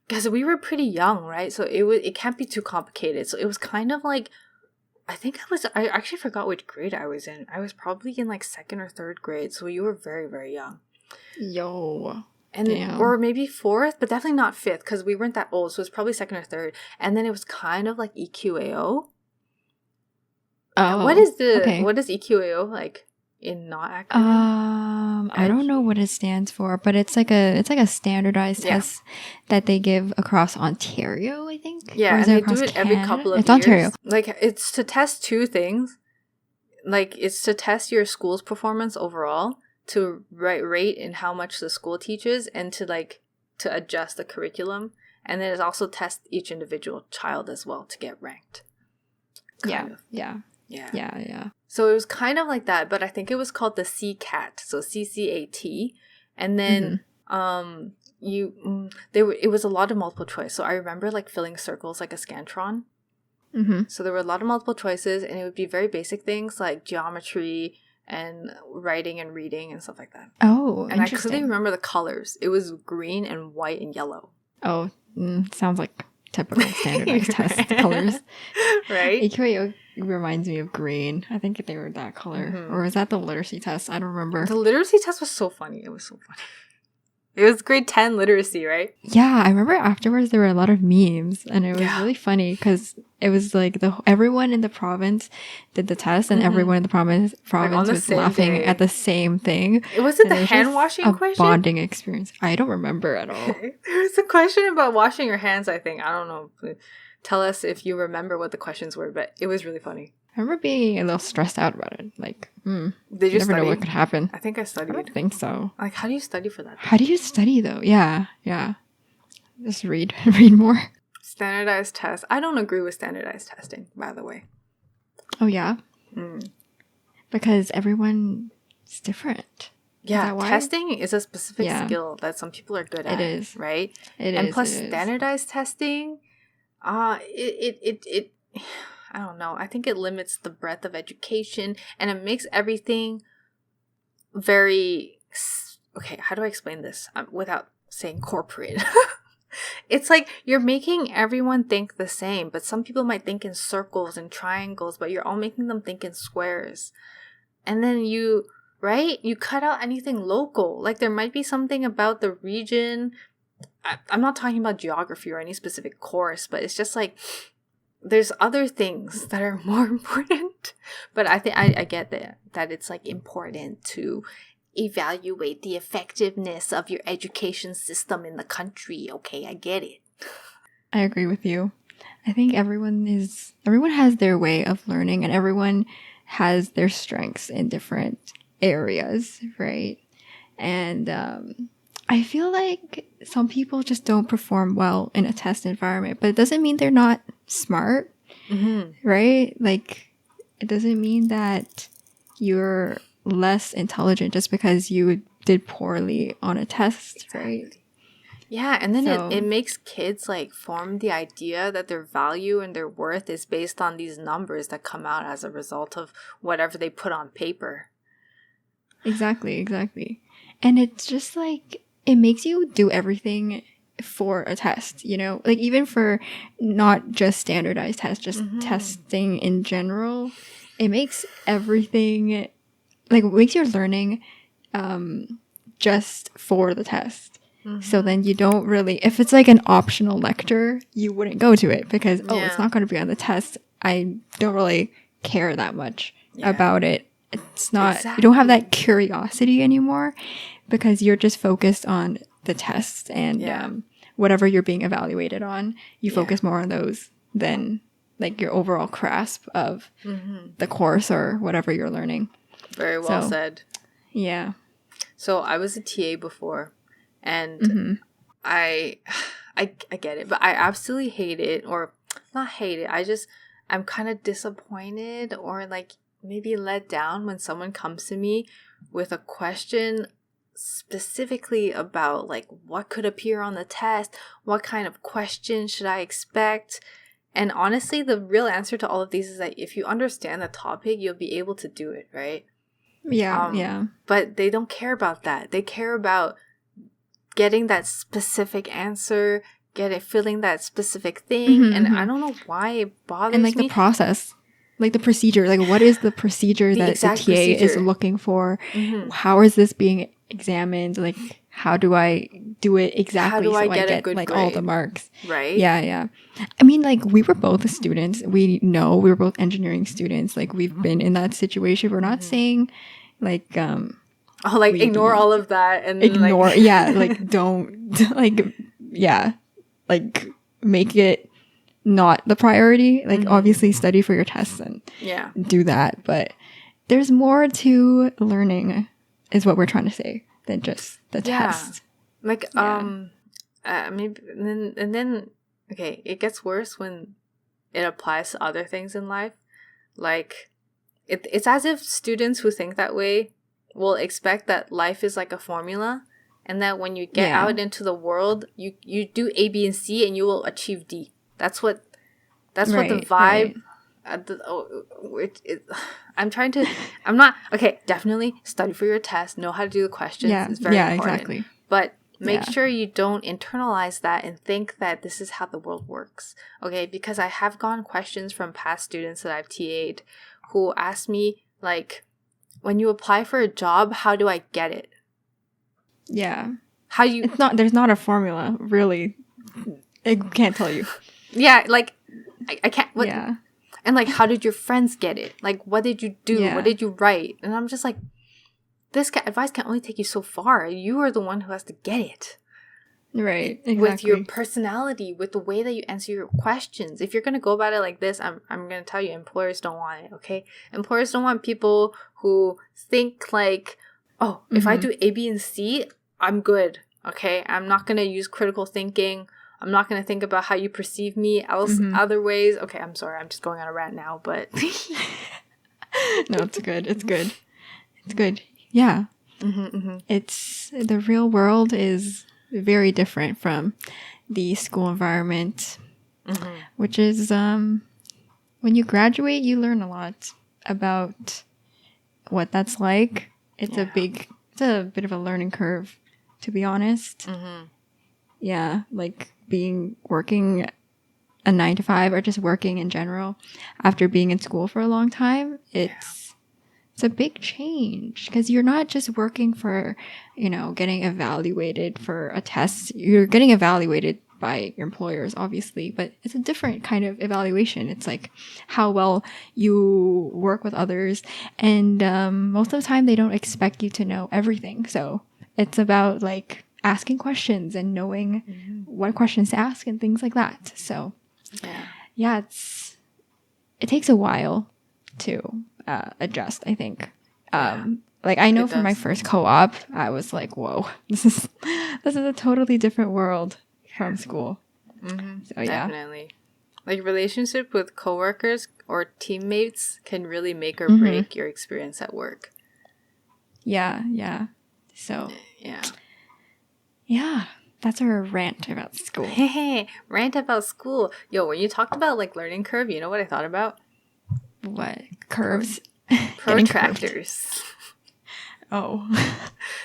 Because we were pretty young, right? So it can't be too complicated. So it was kind of like, I actually forgot which grade I was in. I was probably in like 2nd or 3rd grade. So you were very, very young. Yo. And Damn. or maybe 4th, but definitely not 5th, because we weren't that old. So it was probably 2nd or 3rd. And then it was kind of like EQAO. Oh. What does EQAO like in not acronym? I don't know what it stands for, but it's like a standardized test that they give across Ontario, I think. Yeah, Or and is it they across do it every Canada? couple of It's years. Ontario. Like, it's to test 2 things. Like, it's to test your school's performance overall, to rate in how much the school teaches, and to adjust the curriculum. And then it's also test each individual child as well to get ranked. Kind of. Yeah. So it was kind of like that, but I think it was called the CCAT, so CCAT. And then it was a lot of multiple choice. So I remember like filling circles like a Scantron. Mm-hmm. So there were a lot of multiple choices, and it would be very basic things like geometry and writing and reading and stuff like that. Oh, And I interesting. couldn't remember the colors. It was green and white and yellow. Oh, sounds like typical standardized test colors. Right? EQAO reminds me of green. I think they were that color. Mm-hmm. Or was that the literacy test? I don't remember. The literacy test was so funny. It was so funny. It was grade 10 literacy, right? Yeah, I remember afterwards there were a lot of memes, and it was really funny because it was like everyone in the province did the test, and everyone in the province on the was same laughing day. at the same thing. Was it And the was hand just washing a question? bonding experience. I don't remember at all. There was a question about washing your hands, I think. I don't know. Tell us if you remember what the questions were, but it was really funny. I remember being a little stressed out about it. Like, Did you you never know study? what could happen. I think I I studied. don't think so. Like, how do you study for that? How do you study though? Yeah. Just read more. Standardized tests. I don't agree with standardized testing, by the way. Oh yeah, Mm. because everyone's different. Yeah, that why? testing is a specific Yeah. skill that some people are good at. It is. Right? It And is, plus it is. standardized testing, it I don't know. I think it limits the breadth of education, and it makes everything very... Okay, how do I explain this without saying corporate? It's like you're making everyone think the same, but some people might think in circles and triangles, but you're all making them think in squares. And then you cut out anything local. Like, there might be something about the region. I'm not talking about geography or any specific course, but it's just like there's other things that are more important. But I think I get that it's like important to evaluate the effectiveness of your education system in the country. Okay, I get it. I agree with you. I think everyone has their way of learning, and everyone has their strengths in different areas, right? And I feel like some people just don't perform well in a test environment, but it doesn't mean they're not smart, right? Like, it doesn't mean that you're less intelligent just because you did poorly on a test, right? Yeah, and then it makes kids like form the idea that their value and their worth is based on these numbers that come out as a result of whatever they put on paper. Exactly. And it's just like, it makes you do everything for a test, you know? Like, even for not just standardized tests, just testing in general, it makes everything, like, it makes your learning just for the test. So then you don't really, if it's like an optional lecture, you wouldn't go to it because, it's not going to be on the test. I don't really care that much about it. It's not, you don't have that curiosity anymore because you're just focused on the test and whatever you're being evaluated on. You focus more on those than like your overall grasp of the course or whatever you're learning. Very well said. Yeah. So I was a TA before. And I get it, but I absolutely hate it, or not hate it. I'm kind of disappointed or like maybe let down when someone comes to me with a question specifically about like what could appear on the test, what kind of question should I expect. And honestly, the real answer to all of these is that if you understand the topic, you'll be able to do it, right? Yeah. But they don't care about that. They care about getting that specific answer, feeling that specific thing, and I don't know why it bothers me. And like the process, like the procedure, like what is the procedure that the TA is looking for? How is this being examined? Like, how do I do it exactly so I get a good like grade? All the marks? Right? Yeah. I mean, like, we were both students. We know we were both engineering students. Like, we've been in that situation. We're not saying like ignore all of that and ignore don't make it not the priority. Like, obviously study for your tests and do that, but there's more to learning is what we're trying to say than just the test. Like maybe and then okay, it gets worse when it applies to other things in life. Like it's as if students who think that way will expect that life is like a formula, and that when you get out into the world, you do A, B, and C, and you will achieve D. That's what the vibe. I'm not okay. Definitely study for your test. Know how to do the questions. It's very important. Exactly. But make sure you don't internalize that and think that this is how the world works. Okay, because I have gotten questions from past students that I've TA'd who ask me like, when you apply for a job, how do I get it? Yeah. How do you... There's not a formula, really. I can't tell you. Yeah, like, I can't... What, and, like, how did your friends get it? Like, what did you do? Yeah. What did you write? And I'm just like, this advice can only take you so far. You are the one who has to get it. Right, exactly. With your personality, with the way that you answer your questions. If you're going to go about it like this, I'm going to tell you, employers don't want it, okay? Employers don't want people who think like, oh, if I do A, B, and C, I'm good, okay? I'm not going to use critical thinking. I'm not going to think about how you perceive me other ways. Okay, I'm sorry. I'm just going on a rant now, but... No, it's good. It's good. Yeah. It's... The real world is... very different from the school environment, which is when you graduate, you learn a lot about what that's like. It's a bit of a learning curve, to be honest. Yeah, like working a 9 to 5 or just working in general after being in school for a long time. It's a big change because you're not just working for, getting evaluated for a test. You're getting evaluated by your employers, obviously, but it's a different kind of evaluation. It's like how well you work with others. And most of the time, they don't expect you to know everything. So it's about like asking questions and knowing what questions to ask and things like that. So yeah, it takes a while to adjust, I think. Like, I know It for my does. first co-op, I was like, whoa, this is a totally different world from school. So yeah. Definitely. Like, relationship with coworkers or teammates can really make or break your experience at work. Yeah. So Yeah. yeah, that's our rant about school. Hey, rant about school. Yo, when you talked about like learning curve, you know what I thought about? What? Curves? Getting curved. Protractors. Oh.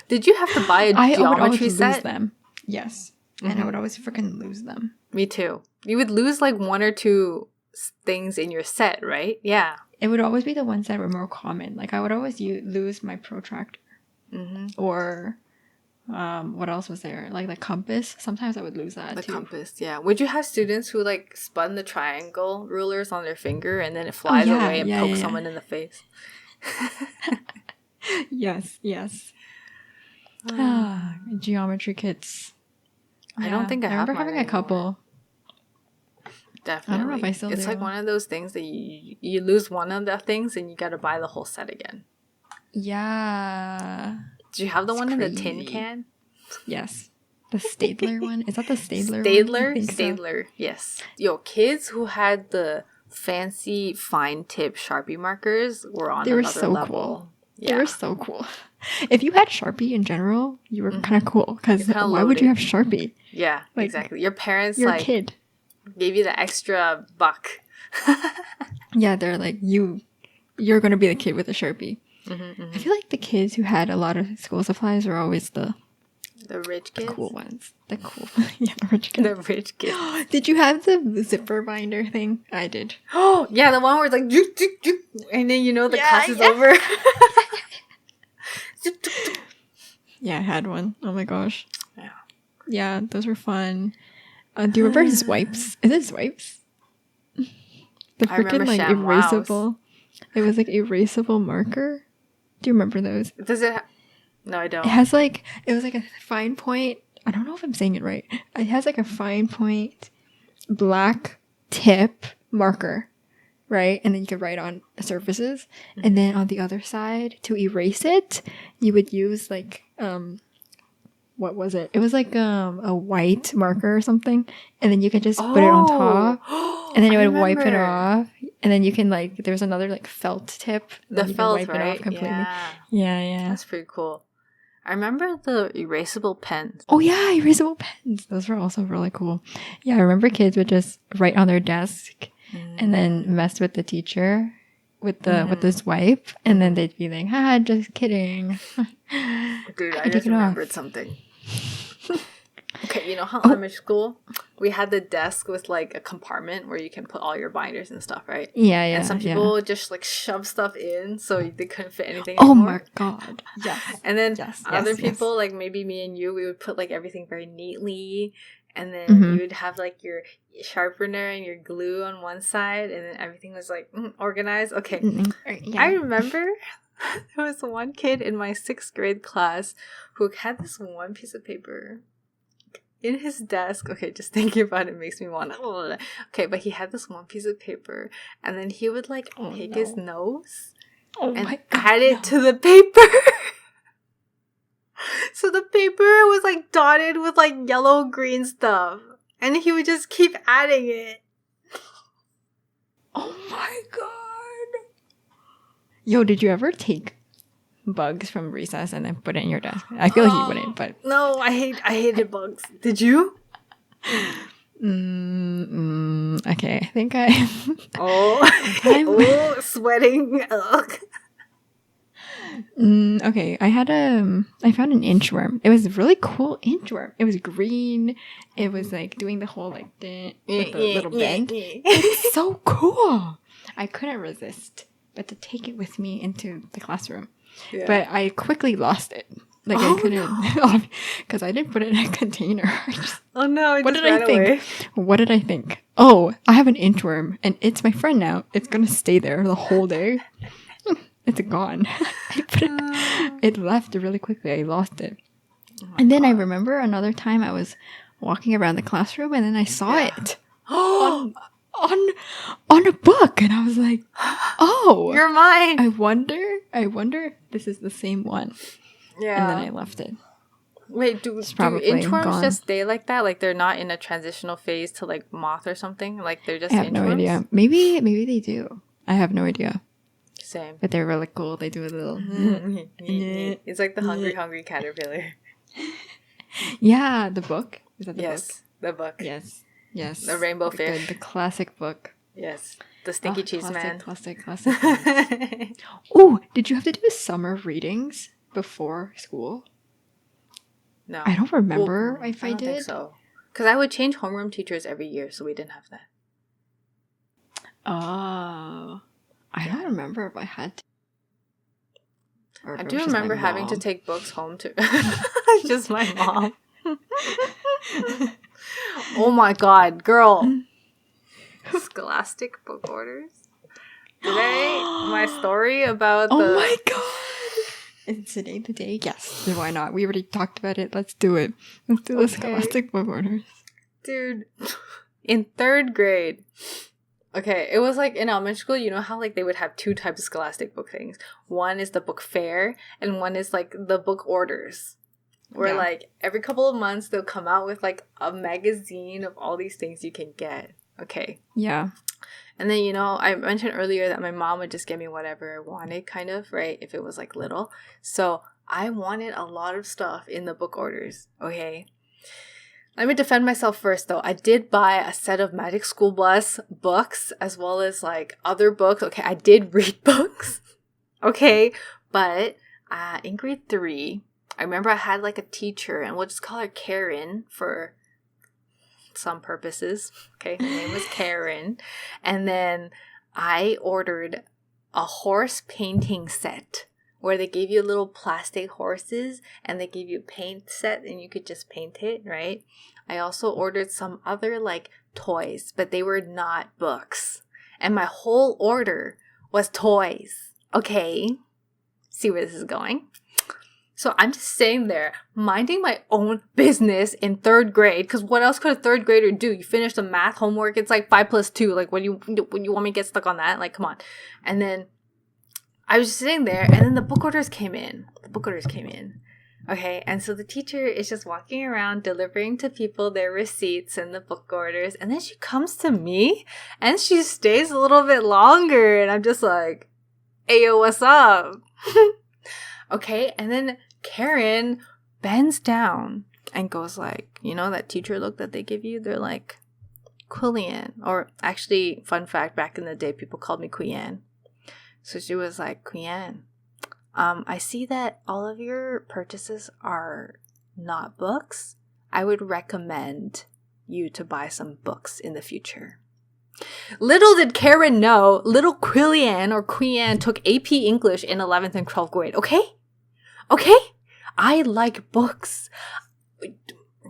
Did you have to buy a I would geometry always set? lose them. Yes. And I would always freaking lose them. Me too. You would lose like one or two things in your set, right? Yeah. It would always be the ones that were more common. Like, I would always lose my protractor. Or what else was there? Like the compass. Sometimes I would lose that The too. compass, yeah. Would you have students who like spun the triangle rulers on their finger and then it flies away and pokes someone in the face? Yes. Geometry kits. I don't think I have remember mine having anymore. a couple. Definitely. I don't know if I still It's do. like one of those things that you lose one of the things and you got to buy the whole set again. Yeah. Did you have the one in the tin crazy. can? Yes. The Stadler one? Is that the Stadler one? Stadler, yes. Yo, kids who had the fancy fine tip Sharpie markers were on another so level. Cool. Yeah. They were so cool. If you had Sharpie in general, you were kind of cool. Because why would you have Sharpie? Yeah, like, exactly. Your parents you're like a kid. Gave you the extra buck. Yeah, they're like, you're going to be the kid with the Sharpie. I feel like the kids who had a lot of school supplies were always the rich kids? The cool ones. The rich kids. The rich kids. Did you have the zipper binder thing? I did. Oh, yeah, the one where it's like, and then the class is over. Yeah, I had one. Oh my gosh. Yeah. Yeah, those were fun. Do you remember Swipes? Is it Swipes? The freaking like erasable. It was like erasable marker. Do you remember those? Does it? No, I don't. It has like it was like a fine point. I don't know if I'm saying it right. It has like a fine point black tip marker, right? And then you could write on surfaces. And then on the other side, to erase it, you would use like what was it? It was like a white marker or something, and then you could just put it on top, and then it would wipe it off, and then you can like there's another like felt tip. The felt, wipe right? it off completely. Yeah. That's pretty cool. I remember the erasable pens. Oh yeah, erasable pens. Those were also really cool. Yeah, I remember kids would just write on their desk and then mess with the teacher with the swipe, and then they'd be like, "Ha, just kidding." Dude, I just remembered something. Okay, you know how elementary school we had the desk with like a compartment where you can put all your binders and stuff, right? Yeah. And some people would just like shove stuff in so they couldn't fit anything Oh anymore. my god. Yes. And then other people, like maybe me and you, we would put like everything very neatly, and then you would have like your sharpener and your glue on one side, and then everything was like organized. Okay. Yeah. I remember there was one kid in my 6th grade class who had this one piece of paper in his desk. Okay, just thinking about it makes me want to. Okay, but he had this one piece of paper, and then he would like take his nose and add it to the paper. So the paper was like dotted with like yellow green stuff, and he would just keep adding it. Oh my god. Yo, did you ever take bugs from recess and then put it in your desk? I feel like you wouldn't, but no, I hated bugs. Did you? Okay, I think I. Oh, sweating. Okay, I found an inchworm. It was a really cool inchworm. It was green. It was like doing the whole like with the little bend. It's so cool. I couldn't resist but to take it with me into the classroom. Yeah. But I quickly lost it. Like I couldn't, because I didn't put it in a container. Oh no! What did I think? What did I think? Oh, I have an inchworm, and it's my friend now. It's gonna stay there the whole day. It's gone. It left really quickly. I lost it. And then I remember another time I was walking around the classroom, and then I saw it on a book, and I was like, "Oh, you're mine." I wonder I wonder if this is the same one. Yeah. And then I left it. Wait, do inchworms just stay like that? Like they're not in a transitional phase to like moth or something? Like they're just I have no idea. Maybe they do. I have no idea. Same. But they're really cool. They do a little... It's like the hungry caterpillar. Yeah, the book. Is that the book? Yes, the book. Yes. The rainbow fish. The classic book. Yes. The stinky cheese man. Classic. Oh, did you have to do summer readings before school? No. I don't remember if I did. I don't think so. Because I would change homeroom teachers every year, so we didn't have that. Oh. I don't remember if I had to. I do remember having to take books home to... Just my mom. Oh my god, girl. Scholastic book orders. Today, my story about the... Oh my god. Is today the day? Yes. Why not? We already talked about it. Let's do it. Let's do the Scholastic book orders. Dude, in 3rd grade... Okay, it was like in elementary school, you know how like they would have 2 types of Scholastic book things. One is the book fair, and one is like the book orders. Where like every couple of months they'll come out with like a magazine of all these things you can get. Okay. Yeah. And then, you know, I mentioned earlier that my mom would just get me whatever I wanted, kind of, right? If it was like little. So I wanted a lot of stuff in the book orders. Okay. Let me defend myself first, though. I did buy a set of Magic School Bus books as well as like other books. Okay, I did read books. Okay, but in grade 3, I remember I had like a teacher, and we'll just call her Karen for some purposes. Okay, her name was Karen. And then I ordered a horse painting set where they gave you little plastic horses and they gave you a paint set and you could just paint it, right? I also ordered some other like toys, but they were not books. And my whole order was toys. Okay, see where this is going? So I'm just sitting there minding my own business in 3rd grade, because what else could a 3rd grader do? You finish the math homework, it's like 5 plus 2. Like, when you want me to get stuck on that? Like, come on. And then I was just sitting there, and then the book orders came in. Okay, and so the teacher is just walking around delivering to people their receipts and the book orders, and then she comes to me, and she stays a little bit longer, and I'm just like, "Ayo, what's up?" Okay, and then Karen bends down and goes like, you know that teacher look that they give you? They're like, Quillian. Or actually, fun fact, back in the day, people called me Quian. So she was like, Quian, I see that all of your purchases are not books. I would recommend you to buy some books in the future. Little did Karen know, little Quillian or Quian took AP English in 11th and 12th grade, okay? Okay? I like books.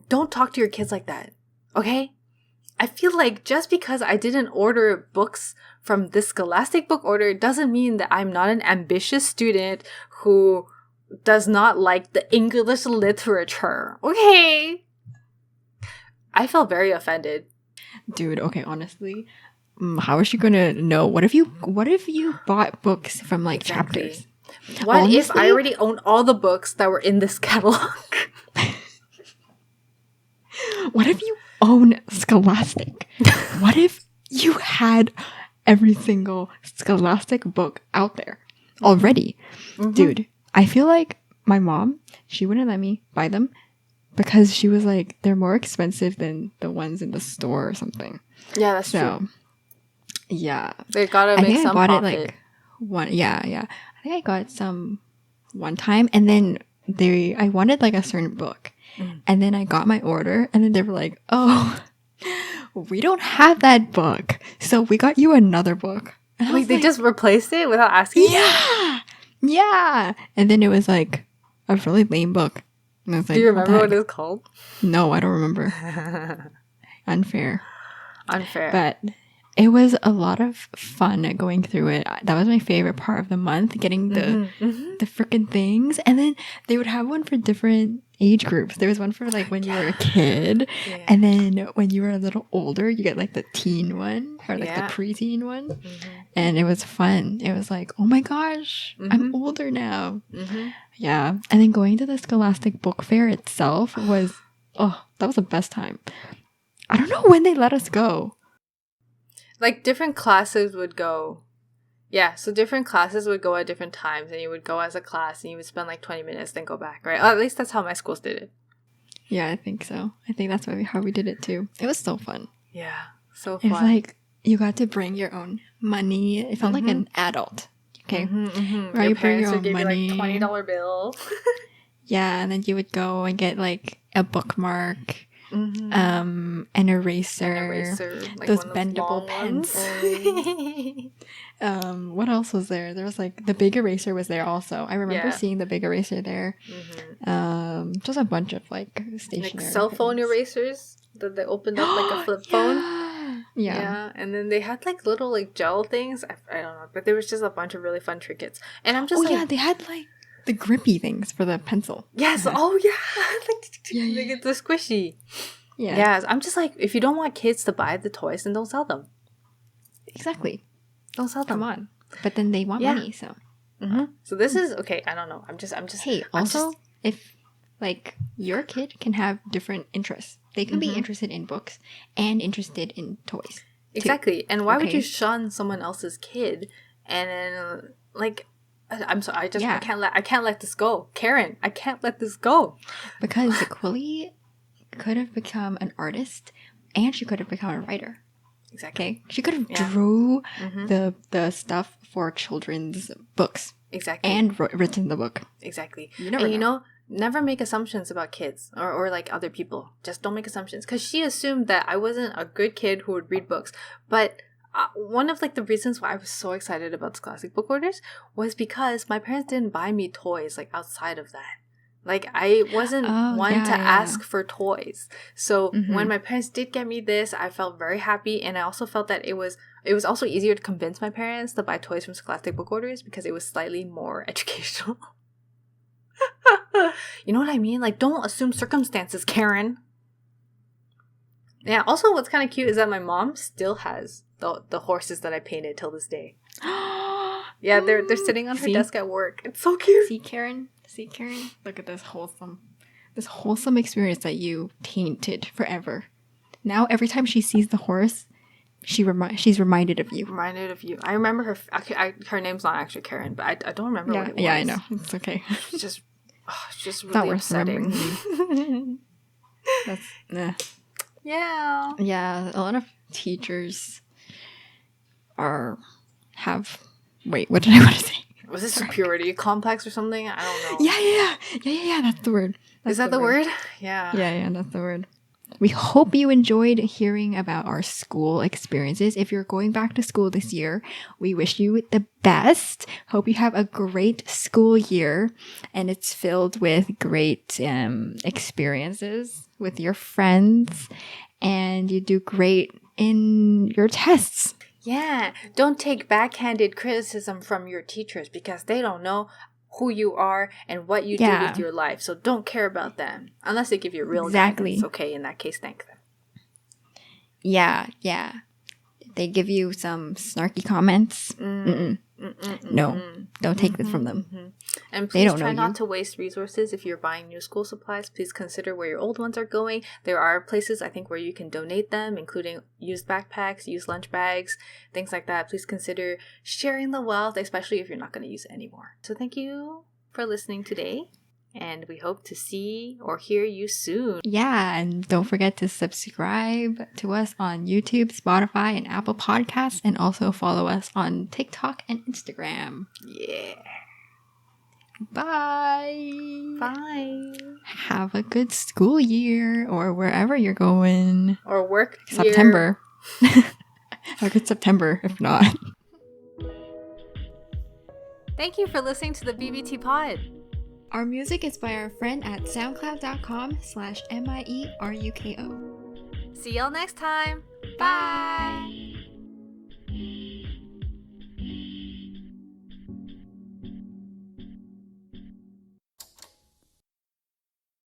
Don't talk to your kids like that, okay? I feel like just because I didn't order books from this Scholastic book order doesn't mean that I'm not an ambitious student who does not like the English literature, okay? I felt very offended. Dude, okay, honestly, how is she gonna know? What if you bought books from like chapters? What honestly, if I already own all the books that were in this catalog? What if you own Scholastic? What if you had every single Scholastic book out there already? Mm-hmm. Dude, I feel like my mom, she wouldn't let me buy them because she was like, they're more expensive than the ones in the store or something. Yeah, that's true. Yeah. They gotta make some profit. I bought it like one. Yeah. I think I got some one time, and then I wanted like a certain book, and then I got my order, and then they were like, "Oh, we don't have that book, so we got you another book." And wait, they just replaced it without asking? Yeah. And then it was like a really lame book. And I was like, do you remember what it's called? No, I don't remember. Unfair. But it was a lot of fun going through it. That was my favorite part of the month, getting the freaking things. And then they would have one for different age groups. There was one for like when you were a kid, and then when you were a little older, you get like the teen one or like the preteen one. And it was fun. It was like, oh my gosh, I'm older now. Yeah. And then going to the Scholastic Book Fair itself was, that was the best time. I don't know when they let us go. Like different classes would go. Yeah, so different classes would go at different times, and you would go as a class and you would spend like 20 minutes, then go back, right? At least that's how my schools did it. Yeah, I think so. I think that's how we did it too. It was so fun. Yeah, so fun. It was like you got to bring your own money. It felt like an adult. Okay, right? Your parents would give you like $20 bill. Yeah, and then you would go and get like a bookmark. An eraser, like those bendable pencils. What else was there? There was like the big eraser was there also. I remember seeing the big eraser there. Just a bunch of like stationery, like cell phone erasers that they opened up like a flip phone. Yeah, and then they had like little like gel things. I don't know, but there was just a bunch of really fun trinkets. And I'm just they had like the grippy things for the pencil. Yes. Oh yeah. They get the squishy. Yeah. Yes. I'm just like, if you don't want kids to buy the toys, then don't sell them. Exactly. Don't sell them. Come on. But then they want money, so. So this is okay. I don't know. I'm just. Hey, also, if like your kid can have different interests, they can be interested in books and interested in toys. Exactly. Too. And why would you shun someone else's kid and then like? I'm sorry. I can't let this go, Karen. I can't let this go because Quilly could have become an artist, and she could have become a writer. Exactly. Okay, she could have drew the stuff for children's books. Exactly. And written the book. Exactly. You know, never make assumptions about kids or like other people. Just don't make assumptions, because she assumed that I wasn't a good kid who would read books, but. One of like the reasons why I was so excited about Scholastic book orders was because my parents didn't buy me toys like outside of that. Like I wasn't one to ask for toys. So when my parents did get me this, I felt very happy, and I also felt that it was also easier to convince my parents to buy toys from Scholastic book orders because it was slightly more educational. You know what I mean? Like, don't assume circumstances, Karen. Yeah, also what's kind of cute is that my mom still has the horses that I painted till this day. Yeah, they're sitting on her desk at work. It's so cute. See, Karen? Look at this wholesome experience that you tainted forever. Now, every time she sees the horse, she's reminded of you. I remember her. Her name's not actually Karen, but I don't remember what it was. Yeah, I know. It's okay. It's just really upsetting. That's Yeah. Yeah, a lot of teachers have. Wait, what did I want to say? Was this superiority complex or something? I don't know. Yeah. That's the word. Is that the word? Yeah. Yeah, that's the word. We hope you enjoyed hearing about our school experiences. If you're going back to school this year, we wish you the best. Hope you have a great school year, and it's filled with great experiences with your friends, and you do great in your tests. Yeah, don't take backhanded criticism from your teachers because they don't know who you are and what you do with your life. So don't care about them. Unless they give you real guidance. Okay, in that case, thank them. Yeah. They give you some snarky comments. No, don't take this from them. And please try not to waste resources. If you're buying new school supplies, please consider where your old ones are going. There are places, I think, where you can donate them, including used backpacks, used lunch bags, things like that. Please consider sharing the wealth, especially if you're not going to use it anymore. So thank you for listening today, and we hope to see or hear you soon. Yeah, and don't forget to subscribe to us on YouTube, Spotify, and Apple Podcasts, and also follow us on TikTok and Instagram. Yeah. Bye. Bye. Have a good school year, or wherever you're going. Or work September. Have a good September, if not. Thank you for listening to the BBT Pod. Our music is by our friend at soundcloud.com/MIERUKO. See y'all next time. Bye.